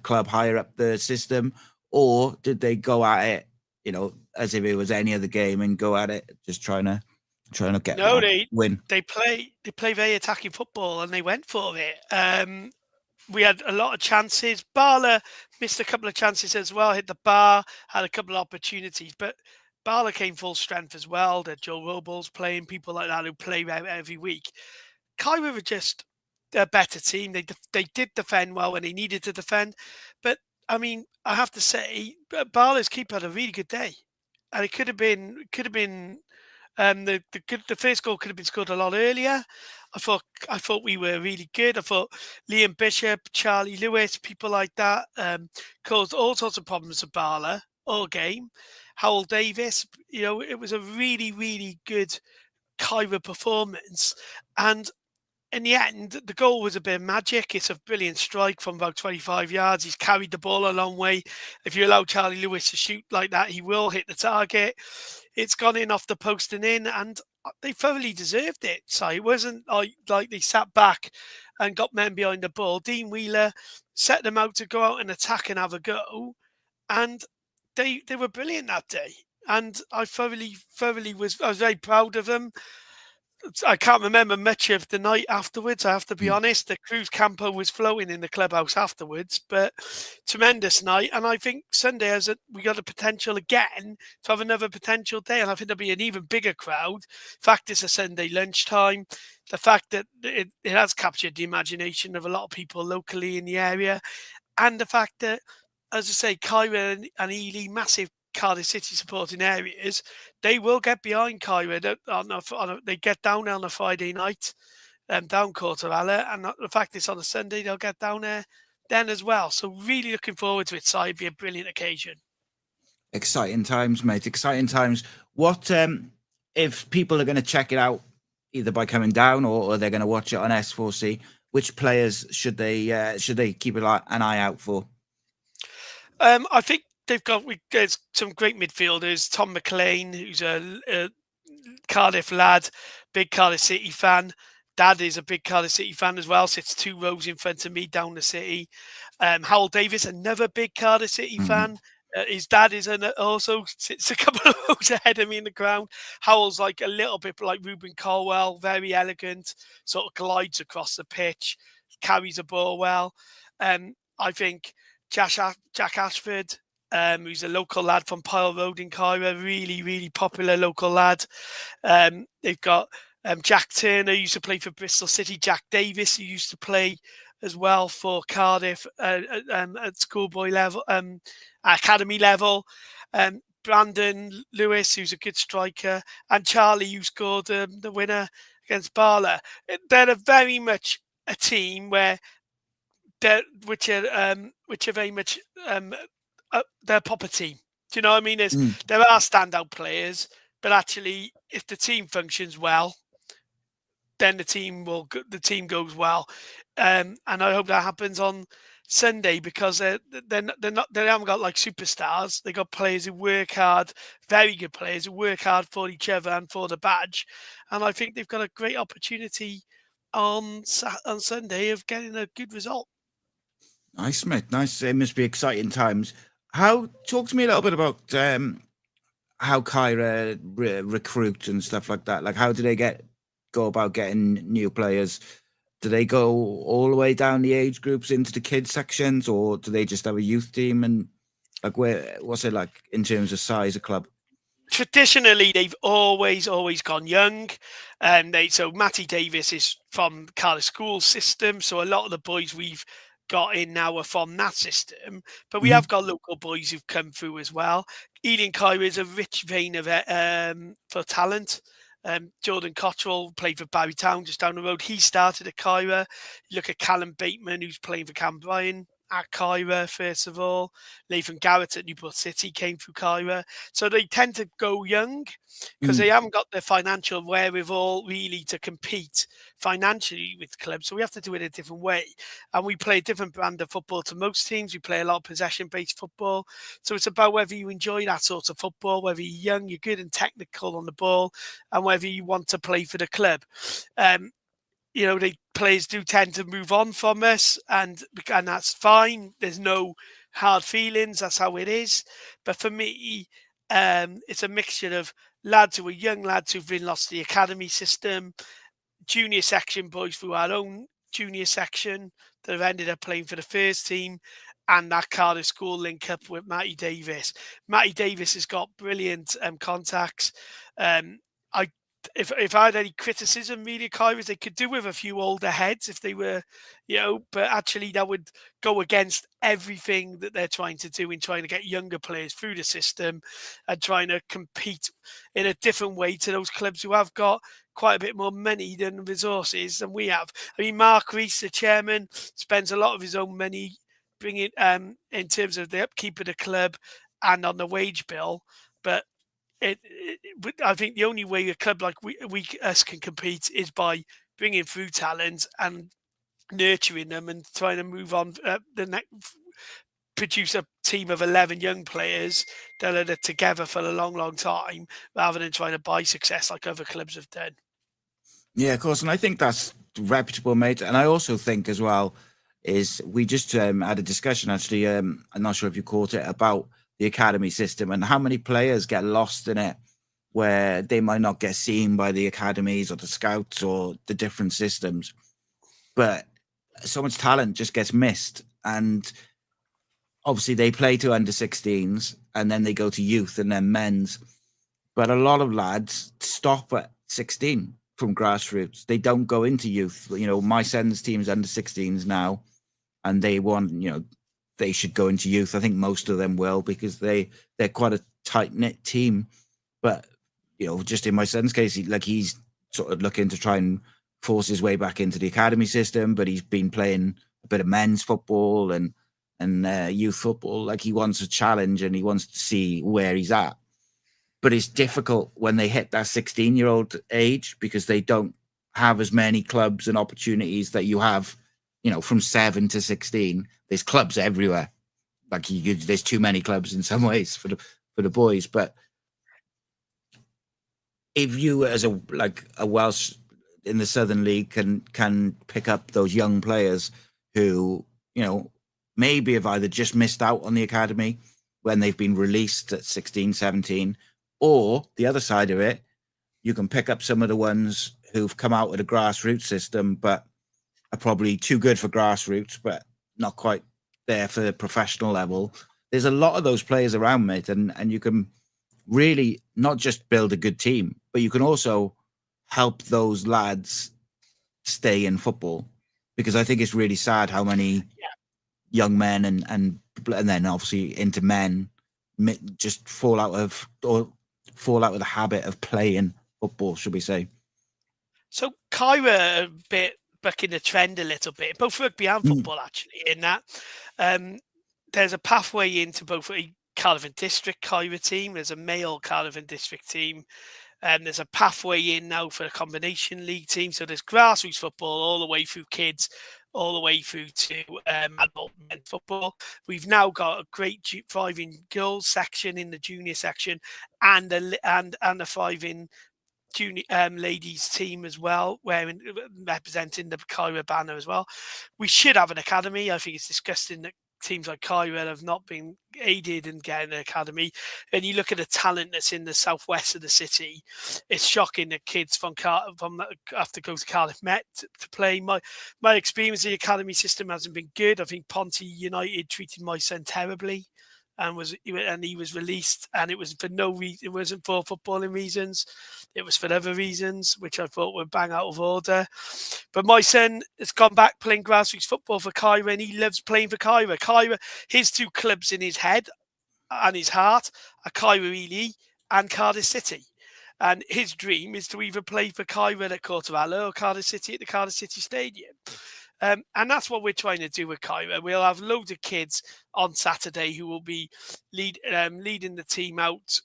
club higher up the system? Or did they go at it, as if it was any other game and go at it, just trying to get win? They play very attacking football, and they went for it. We had a lot of chances. Bala missed a couple of chances as well, hit the bar, had a couple of opportunities, but Bala came full strength as well. That Joe Robles playing, people like that who play every week. Kyra were just a better team. They did defend well when they needed to defend, but I mean, I have to say, Bala's keeper had a really good day, and it could have been the first goal could have been scored a lot earlier. I thought we were really good. I thought Liam Bishop, Charlie Lewis, people like that caused all sorts of problems for Bala all game. Howell Davis, it was a really, really good Kyra performance, and in the end, the goal was a bit of magic. It's a brilliant strike from about 25 yards. He's carried the ball a long way. If you allow Charlie Lewis to shoot like that, he will hit the target. It's gone in off the post and in, and they thoroughly deserved it. So it wasn't like they sat back and got men behind the ball. Dean Wheeler set them out to go out and attack and have a go, and they were brilliant that day. And I was very proud of them. I can't remember much of the night afterwards, I have to be honest. The Cruz Campo was flowing in the clubhouse afterwards, but tremendous night. And I think Sunday we got a potential again to have another potential day. And I think there'll be an even bigger crowd. In fact, it's a Sunday lunchtime. The fact that it has captured the imagination of a lot of people locally in the area. And the fact that, as I say, Kyra and Ely, massive Cardiff City supporting areas, they will get behind Kyra. They get down on a Friday night, down Cardiff, and the fact it's on a Sunday, they'll get down there then as well. So really looking forward to it. So it'll be a brilliant occasion. Exciting times, mate. Exciting times. What if people are going to check it out either by coming down or they're going to watch it on S4C? Which players should they keep an eye out for? I think there's some great midfielders. Tom McLean, who's a Cardiff lad, big Cardiff City fan. Dad is a big Cardiff City fan as well. Sits 2 rows in front of me down the city. Howell Davis, another big Cardiff City fan. His dad is also sits a couple of rows ahead of me in the ground. Howell's like a little bit like Ruben Colwell, very elegant, sort of glides across the pitch, carries the ball well. I think Jack Ashford, who's a local lad from Pyle Road in Kyra, really, really popular local lad. They've got Jack Turner, who used to play for Bristol City. Jack Davis, who used to play as well for Cardiff at schoolboy level, academy level. Brandon Lewis, who's a good striker. And Charlie, who scored the winner against Bala. They're very much a team which are very much they're a proper team. Do you know what I mean? There are standout players, but actually, if the team functions well, then the team goes well. And I hope that happens on Sunday because they haven't got like superstars. They got players who work hard, very good players who work hard for each other and for the badge. And I think they've got a great opportunity on Sunday of getting a good result. Nice, mate. Nice. It must be exciting times. Talk to me a little bit about how Kyra recruit and stuff like that. Like, how do they go about getting new players? Do they go all the way down the age groups into the kids sections, or do they just have a youth team? And like, what's it like in terms of size of club? Traditionally, they've always gone young, so Matty Davis is from Cardiff school system. So a lot of the boys we've got in now are from that system, but we have got local boys who've come through as well. Ealing Kyra is a rich vein of for talent. Jordan Cottrell played for Barrytown just down the road. He started at Kyra. You look at Callum Bateman, who's playing for Cambrian at Kyra, first of all. Nathan Garrett at Newport City came through Kyra. So they tend to go young because they haven't got the financial wherewithal really to compete financially with clubs. So we have to do it a different way. And we play a different brand of football to most teams. We play a lot of possession-based football. So it's about whether you enjoy that sort of football, whether you're young, you're good and technical on the ball, and whether you want to play for the club. The players do tend to move on from us, and that's fine. There's no hard feelings. That's how it is. But for me, it's a mixture of lads who are young lads who've been lost to the academy system, junior section boys through our own junior section that have ended up playing for the first team, and that Cardiff school link up with Matty Davis. Matty Davis has got brilliant contacts. If I had any criticism, media Kyras, they could do with a few older heads if they were, but actually that would go against everything that they're trying to do in trying to get younger players through the system and trying to compete in a different way to those clubs who have got quite a bit more money than resources than we have. I mean, Mark Rhys, the chairman, spends a lot of his own money bringing in terms of the upkeep of the club and on the wage bill, but I think the only way a club like us can compete is by bringing through talent and nurturing them and trying to move on produce a team of 11 young players that are together for a long, long time rather than trying to buy success like other clubs have done. Yeah, of course. And I think that's reputable, mate. And I also think as well is we just had a discussion, actually, I'm not sure if you caught it, about the academy system and how many players get lost in it where they might not get seen by the academies or the scouts or the different systems, but so much talent just gets missed. And obviously they play to under 16s and then they go to youth and then men's, but a lot of lads stop at 16 from grassroots. They don't go into youth. My son's team's under 16s now, and they want, they should go into youth. I think most of them will, because they're quite a tight-knit team. But, just in my son's case, he's sort of looking to try and force his way back into the academy system, but he's been playing a bit of men's football and youth football. Like, he wants a challenge and he wants to see where he's at. But it's difficult when they hit that 16-year-old age because they don't have as many clubs and opportunities that you have, from 7 to 16. There's clubs everywhere. Like, there's too many clubs in some ways for the boys. But if you, as a Welsh in the Southern League, can pick up those young players who, maybe have either just missed out on the academy when they've been released at 16, 17, or the other side of it, you can pick up some of the ones who've come out with a grassroots system, but are probably too good for grassroots, but not quite there for the professional level. There's a lot of those players around, mate, and you can really not just build a good team, but you can also help those lads stay in football, because I think it's really sad how many young men and then obviously into men just fall out of the habit of playing football, should we say. So Kyra a bit bucking the trend a little bit, both rugby and football, actually, in that there's a pathway into both a Cardiff and District Kyra team. There's a male Cardiff and District team. There's a pathway in now for a combination league team. So there's grassroots football all the way through kids, all the way through to adult men's football. We've now got a great thriving girls section in the junior section, and a thriving junior ladies team as well, representing the Kyra banner as well. We should have an academy. I think it's disgusting that teams like Kyra have not been aided in getting an academy. And you look at the talent that's in the southwest of the city, it's shocking that kids have to go to Cardiff Met to play. My experience of the academy system hasn't been good. I think Ponte United treated my son terribly, and he was released, and it was for no reason. It wasn't for footballing reasons. It was for other reasons, which I thought were bang out of order. But my son has gone back playing grassroots football for Kyra, and he loves playing for Kyra. Kyra, his two clubs in his head and his heart are Kyra Ely and Cardiff City. And his dream is to either play for Kyra at Cardiff or Cardiff City at the Cardiff City Stadium. And that's what we're trying to do with Kyra. We'll have loads of kids on Saturday who will be leading the team out,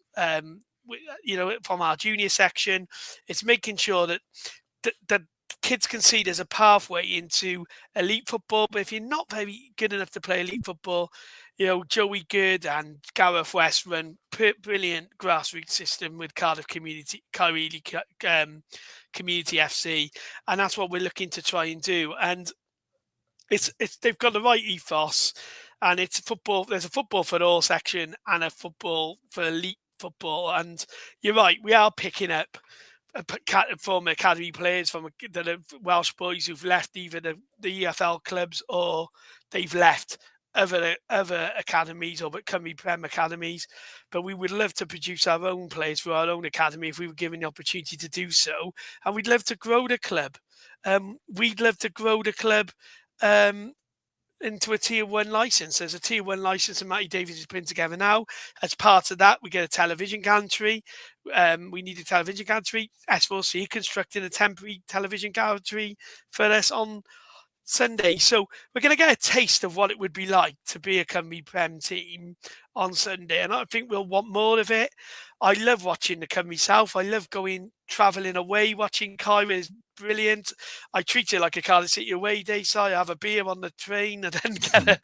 from our junior section. It's making sure that that kids can see there's a pathway into elite football. But if you're not very good enough to play elite football, Joey Good and Gareth West run brilliant grassroots system with Cardiff Community FC, and that's what we're looking to try and do. And they've got the right ethos, and it's football. There's a football for all section and a football for elite football. And you're right, we are picking up former academy players from the Welsh boys who've left either the EFL clubs or they've left other academies or Cymru Prem academies. But we would love to produce our own players for our own academy if we were given the opportunity to do so. And we'd love to grow the club. We'd love to grow the club into a Tier 1 licence. There's a Tier 1 licence and Matty Davies is putting together now. As part of that, we get a television gantry. We need a television gantry. S4C constructing a temporary television gantry for us on Sunday. So we're going to get a taste of what it would be like to be a Cymru Prem team on Sunday. And I think we'll want more of it. I love watching the Cymru South. I love travelling away, watching Kyra is brilliant. I treat it like a Cardiff City away day, so I have a beer on the train and then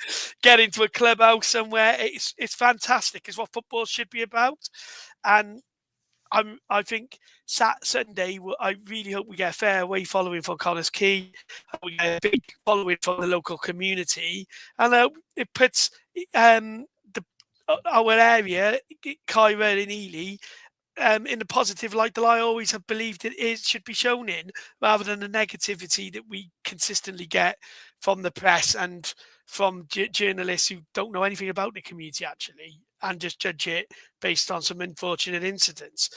get into a clubhouse somewhere. It's fantastic. It's what football should be about. And I think Sunday, I really hope we get a fair away following from Connah's Quay. We get a big following from the local community. And it puts our area, Kyra and Ely, in the positive light that I always have believed it should be shown in, rather than the negativity that we consistently get from the press and from journalists who don't know anything about the community, actually, and just judge it based on some unfortunate incidents.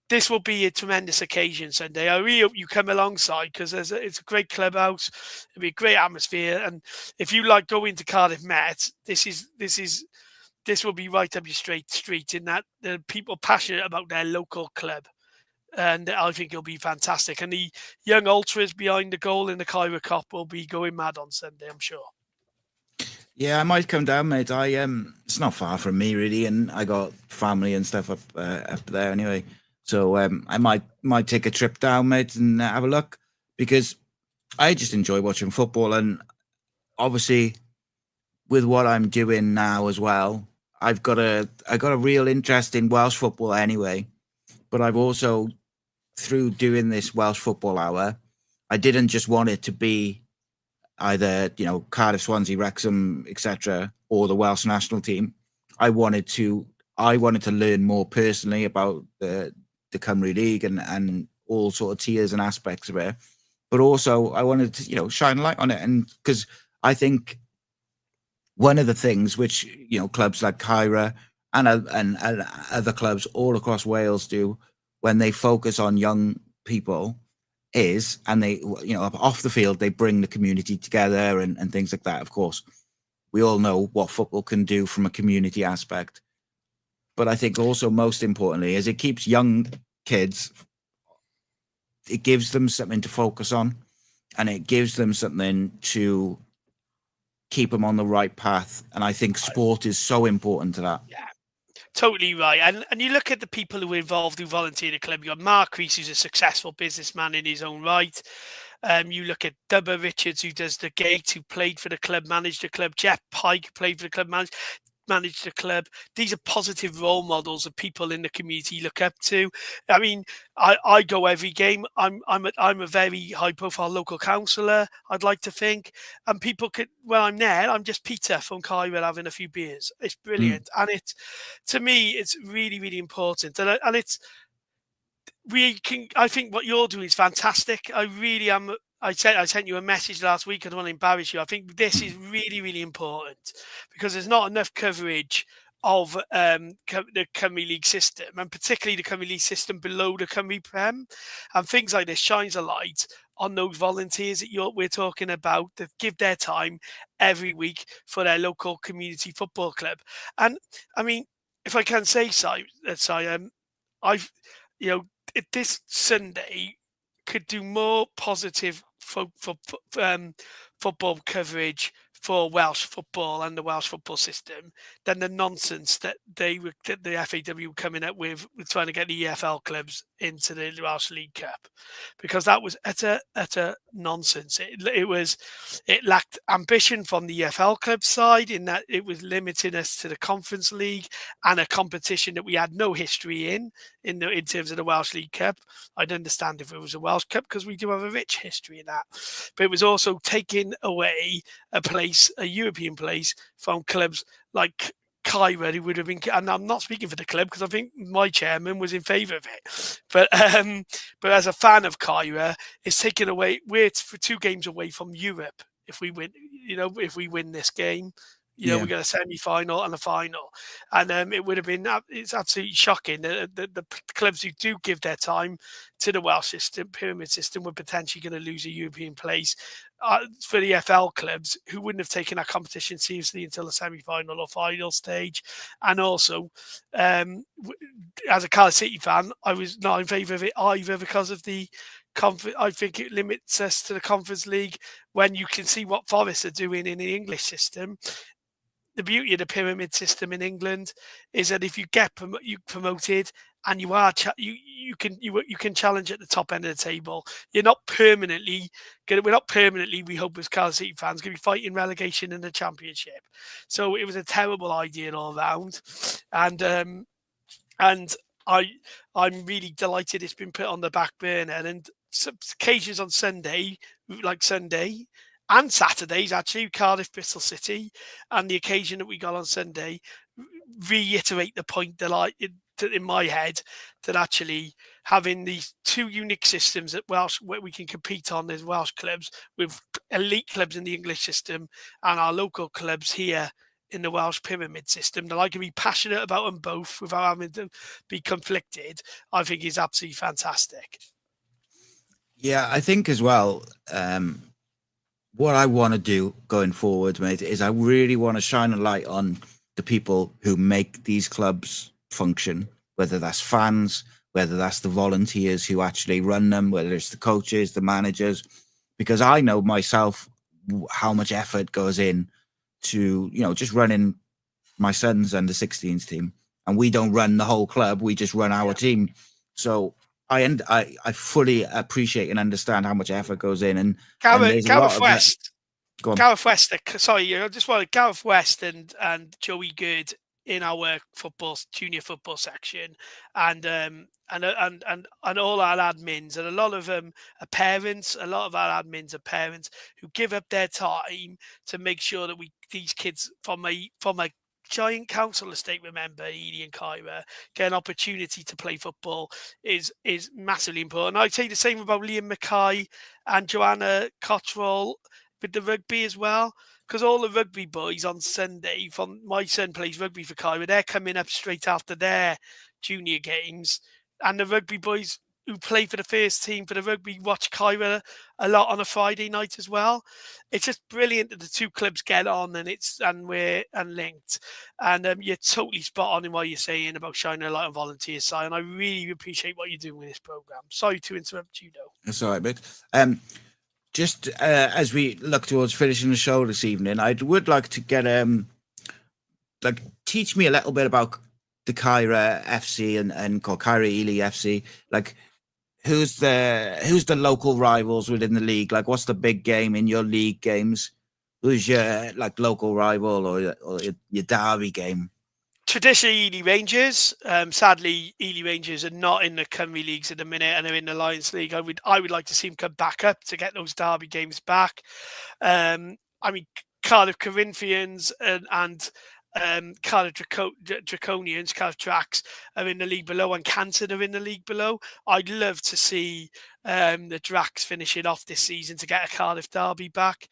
This will be a tremendous occasion Sunday. I really hope you come alongside, because it's a great clubhouse. It'll be a great atmosphere. And if you like going to Cardiff Met, this will be right up your street, in that the people passionate about their local club. And I think it'll be fantastic. And the young ultras behind the goal in the Kyra Cup will be going mad on Sunday, I'm sure. Yeah, I might come down, mate. It's not far from me, really, and I got family and stuff up there anyway. So I might take a trip down, mate, and have a look, because I just enjoy watching football. And obviously, with what I'm doing now as well, I got a real interest in Welsh football anyway. But I've also, through doing this Welsh Football Hour, I didn't just want it to be either, Cardiff, Swansea, Wrexham, etc., or the Welsh national team. I wanted to learn more personally about the Cymru League and all sort of tiers and aspects of it. But also I wanted to, shine a light on it. And because I think one of the things which, clubs like Kyra and other clubs all across Wales do when they focus on young people is, and they, off the field, they bring the community together and things like that. Of course, we all know what football can do from a community aspect. But I think also most importantly is it keeps young kids, it gives them something to focus on, and it gives them something to keep them on the right path. And I think sport is so important to that. Yeah. Totally right. And you look at the people who are involved, who volunteer at the club. You've got Mark Rhys, who's a successful businessman in his own right. You look at Dubber Richards, who does the gate, who played for the club, managed the club. Jeff Pike, who played for the club, manage the club. These are positive role models of people in the community you look up to. I mean, I go every game. I'm a very high profile local councillor, I'd like to think. And people could, when I'm there, I'm just Peter from Carlyellaway having a few beers. It's brilliant. And it's, to me, it's really, really important. And it's, I think what you're doing is fantastic. I really am. I sent you a message last week. I don't want to embarrass you. I think this is really, really important because there's not enough coverage of the Cymru League system, and particularly the Cymru League system below the Cymru Prem. And things like this shines a light on those volunteers that we're talking about that give their time every week for their local community football club. And I mean, if I can say so, I've, this Sunday could do more positive football coverage for Welsh football and the Welsh football system than the nonsense that the FAW were coming up with trying to get the EFL clubs into the Welsh League Cup, because that was utter nonsense. It lacked ambition from the EFL club side in that it was limiting us to the Conference League and a competition that we had no history in terms of the Welsh League Cup. I'd understand if it was a Welsh Cup because we do have a rich history in that, but it was also taking away a European place from clubs like Kyra, who would have been, and I'm not speaking for the club because I think my chairman was in favour of it, but as a fan of Kyra, it's taken away. We're for 2 games away from Europe if we win. If we win this game, we got a semi-final and a final, and it would have been. It's absolutely shocking that the clubs who do give their time to the Welsh system, pyramid system, were potentially going to lose a European place. For the FL clubs who wouldn't have taken that competition seriously until the semi-final or final stage. And also, as a Cardiff City fan, I was not in favour of it either because of the I think it limits us to the Conference League when you can see what Forest are doing in the English system. The beauty of the pyramid system in England is that if you get promoted and you are you can challenge at the top end of the table. We're not permanently, we hope as Cardiff City fans, going to be fighting relegation in the Championship. So it was a terrible idea all around, and I'm really delighted it's been put on the back burner. And some occasions on Sunday, like Sunday and Saturdays, actually, Cardiff, Bristol City, and the occasion that we got on Sunday, reiterate the point that in my head, that actually having these 2 unique systems at Welsh, where we can compete on as Welsh clubs with elite clubs in the English system and our local clubs here in the Welsh pyramid system, that I can be passionate about them both without having to be conflicted, I think is absolutely fantastic. Yeah, I think as well, what I want to do going forward, mate, is I really want to shine a light on the people who make these clubs function, whether that's fans, whether that's the volunteers who actually run them, whether it's the coaches, the managers, because I know myself how much effort goes in to, just running my son's under 16s team, and we don't run the whole club, we just run our team. So I fully appreciate and understand how much effort goes in. And Gareth West, Gareth West and Joey Good in our junior football section, and all our admins, and a lot of them are parents. A lot of our admins are parents who give up their time to make sure that these kids from a giant council estate, remember, Edie and Kyra, get an opportunity to play football is massively important. I'd say the same about Liam Mackay and Joanna Cottrell with the rugby as well, because all the rugby boys on Sunday, from my son plays rugby for Kyra, they're coming up straight after their junior games, and the rugby boys who play for the first team for the rugby watch Kyra a lot on a Friday night as well. It's just brilliant that the 2 clubs get on and we're linked. And you're totally spot on in what you're saying about shining a light on volunteer side. And I really appreciate what you're doing with this program. Sorry to interrupt you, though. That's all right, mate. Just as we look towards finishing the show this evening, I would like to get teach me a little bit about the Kyra FC and called Kyra Ely FC. who's the local rivals within the league? Like, what's the big game in your league games? Who's your local rival or your derby game? Traditionally, Ely Rangers. Sadly, Ely Rangers are not in the Cymru leagues at the minute, and they're in the Lions League. I would like to see them come back up to get those derby games back. Cardiff Corinthians and Cardiff Draconians, Cardiff Tracks are in the league below, and Canton are in the league below. I'd love to see the Dracs finishing off this season to get a Cardiff derby back.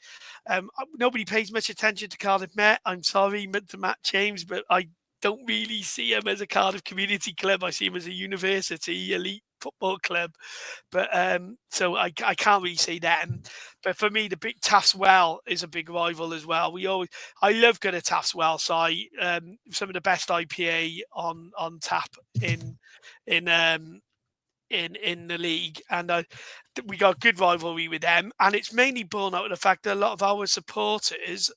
Nobody pays much attention to Cardiff Met. I'm sorry to Matt James, but I don't really see them as a Cardiff community club. I see them as a university elite football club. But so I can't really say them. But for me, the big Taffs Well is a big rival as well. I love going to Taffs Well side. Some of the best IPA on tap in the league, and we got a good rivalry with them. And it's mainly born out of the fact that a lot of our supporters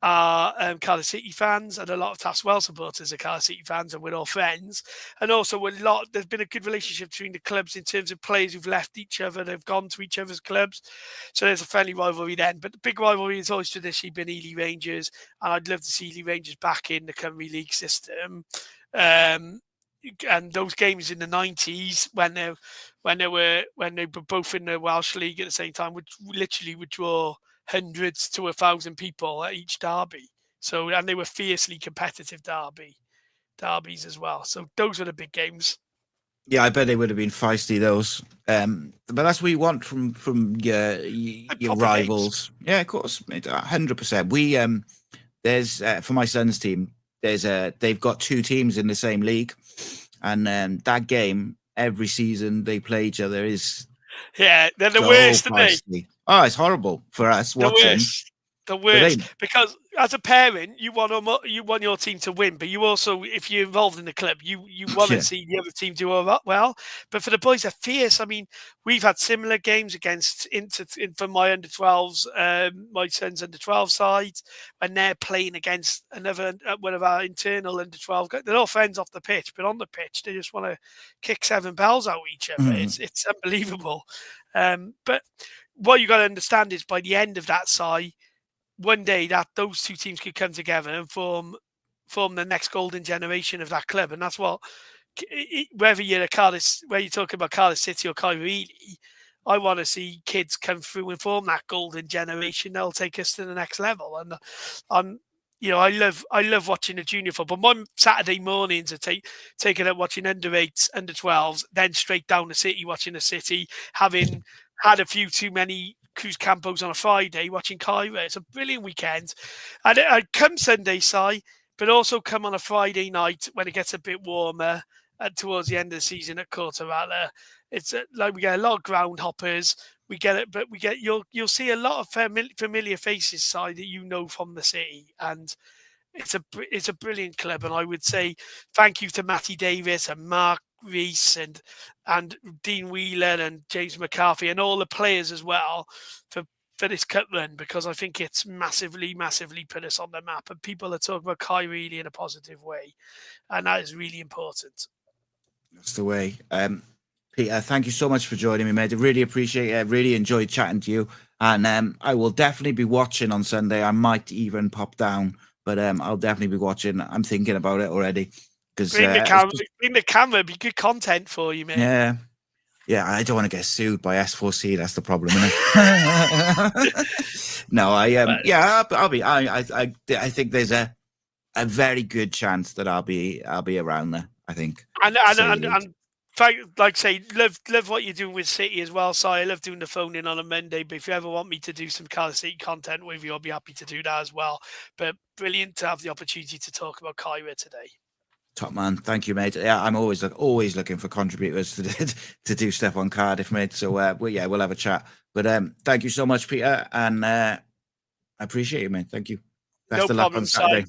are Cardiff City fans, and a lot of Taffs Well supporters are Cardiff City fans, and we're all friends. And also there's been a good relationship between the clubs in terms of players who've left each other, they've gone to each other's clubs. So there's a friendly rivalry then. But the big rivalry has always traditionally been Ely Rangers, and I'd love to see Ely Rangers back in the Cymru League system. And those games in the 90s when they were both in the Welsh League at the same time would draw hundreds to 1,000 people at each derby. So, and they were fiercely competitive derbies as well. So those were the big games. Yeah, I bet they would have been feisty, those. But that's what you want from your rivals. Games. Yeah, of course, 100%. We there's for my son's team, they've got 2 teams in the same league, and that game every season they play each other is they're the worst, aren't they? Oh, it's horrible for us watching. The worst. Because as a parent, you want your team to win, but you also, if you're involved in the club, you want to see the other team do well. But for the boys, they're fierce. I mean, we've had similar games against for my under 12s, my son's under 12 sides, when they're playing against another one of our internal under 12 guys. They're all friends off the pitch, but on the pitch, they just want to kick 7 bells out each other. It's unbelievable. But what you got to understand is by the end of that side, one day that those 2 teams could come together and form the next golden generation of that club. And that's what, whether you're where you're talking about Cardiff City or Ely, I want to see kids come through and form that golden generation. They'll take us to the next level. And I love watching the junior football. My Saturday mornings are taken up watching under 8s, under 12s, then straight down the city, watching the city, having had a few too many Cruz Campos on a Friday, watching Cairo. It's a brilliant weekend. And I come Sunday side, but also come on a Friday night when it gets a bit warmer towards the end of the season at Cortoralla. It's we get a lot of ground hoppers. You'll see a lot of familiar faces side that you know from the city, and it's a brilliant club. And I would say thank you to Matty Davis and Mark Rhys and Dean Whelan and James McCarthy and all the players as well for this cup run, because I think it's massively put us on the map, and people are talking about Kyrie in a positive way, and that is really important. That's the way. Peter, thank you so much for joining me, mate. I really appreciate it. I really enjoyed chatting to you, and I will definitely be watching on Sunday. I might even pop down, but I'll definitely be watching. I'm thinking about it already. Bring the camera. It'd be good content for you, mate. Yeah. I don't want to get sued by S4C. That's the problem, isn't it? No, I'll be. I think there's a very good chance that I'll be around there. I think. And like I say, love what you're doing with City as well. So I love doing the phone in on a Monday. But if you ever want me to do some Cardiff City content with you, I'll be happy to do that as well. But brilliant to have the opportunity to talk about Kyra today. Top man, thank you, mate. Yeah, I'm always looking for contributors to do stuff on Cardiff, mate. So we'll have a chat. But thank you so much, Peter, and I appreciate you, mate. Thank you. Best of luck on Saturday.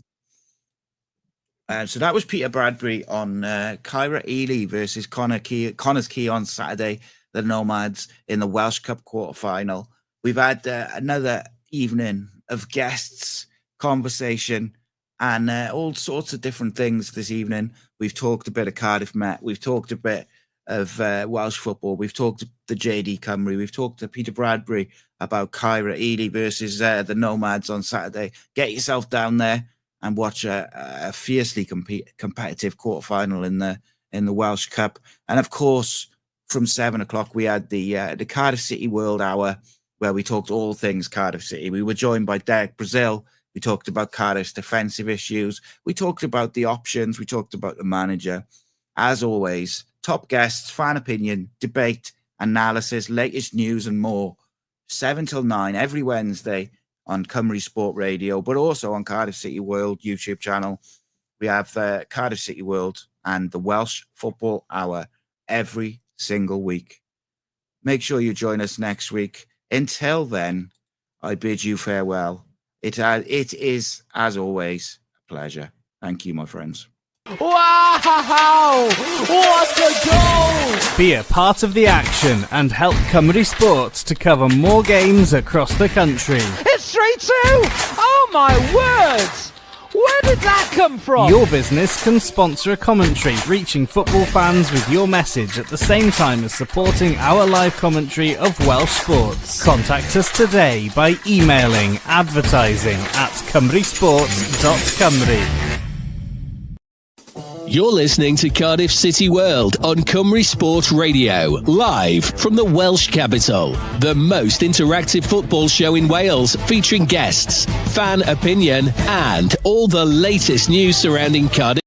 So that was Peter Bradbury on Kyra Ely versus Connors Key on Saturday, the Nomads in the Welsh Cup quarter-final. We've had another evening of guests, conversation, and all sorts of different things this evening. We've talked a bit of Cardiff Met. We've talked a bit of Welsh football. We've talked to the JD Cymru. We've talked to Peter Bradbury about Kyra Ely versus the Nomads on Saturday. Get yourself down there and watch a fiercely competitive quarterfinal in the Welsh Cup. And of course, from 7 o'clock, we had the Cardiff City World Hour, where we talked all things Cardiff City. We were joined by Derek Brazil. We talked about Cardiff's defensive issues. We talked about the options. We talked about the manager. As always, top guests, fan opinion, debate, analysis, latest news and more. 7 till 9 every Wednesday on Cymru Sport Radio, but also on Cardiff City World YouTube channel. We have Cardiff City World and the Welsh Football Hour every single week. Make sure you join us next week. Until then, I bid you farewell. It is, as always, a pleasure. Thank you, my friends. Wow! What a goal! Be a part of the action and help Cymru Sports to cover more games across the country. It's 3-2! Oh my words! Where did that come from? Your business can sponsor a commentary, reaching football fans with your message at the same time as supporting our live commentary of Welsh sports. Contact us today by emailing advertising@cymrusports.cymru. You're listening to Cardiff City World on Cymru Sport Radio, live from the Welsh capital. The most interactive football show in Wales, featuring guests, fan opinion, and all the latest news surrounding Cardiff.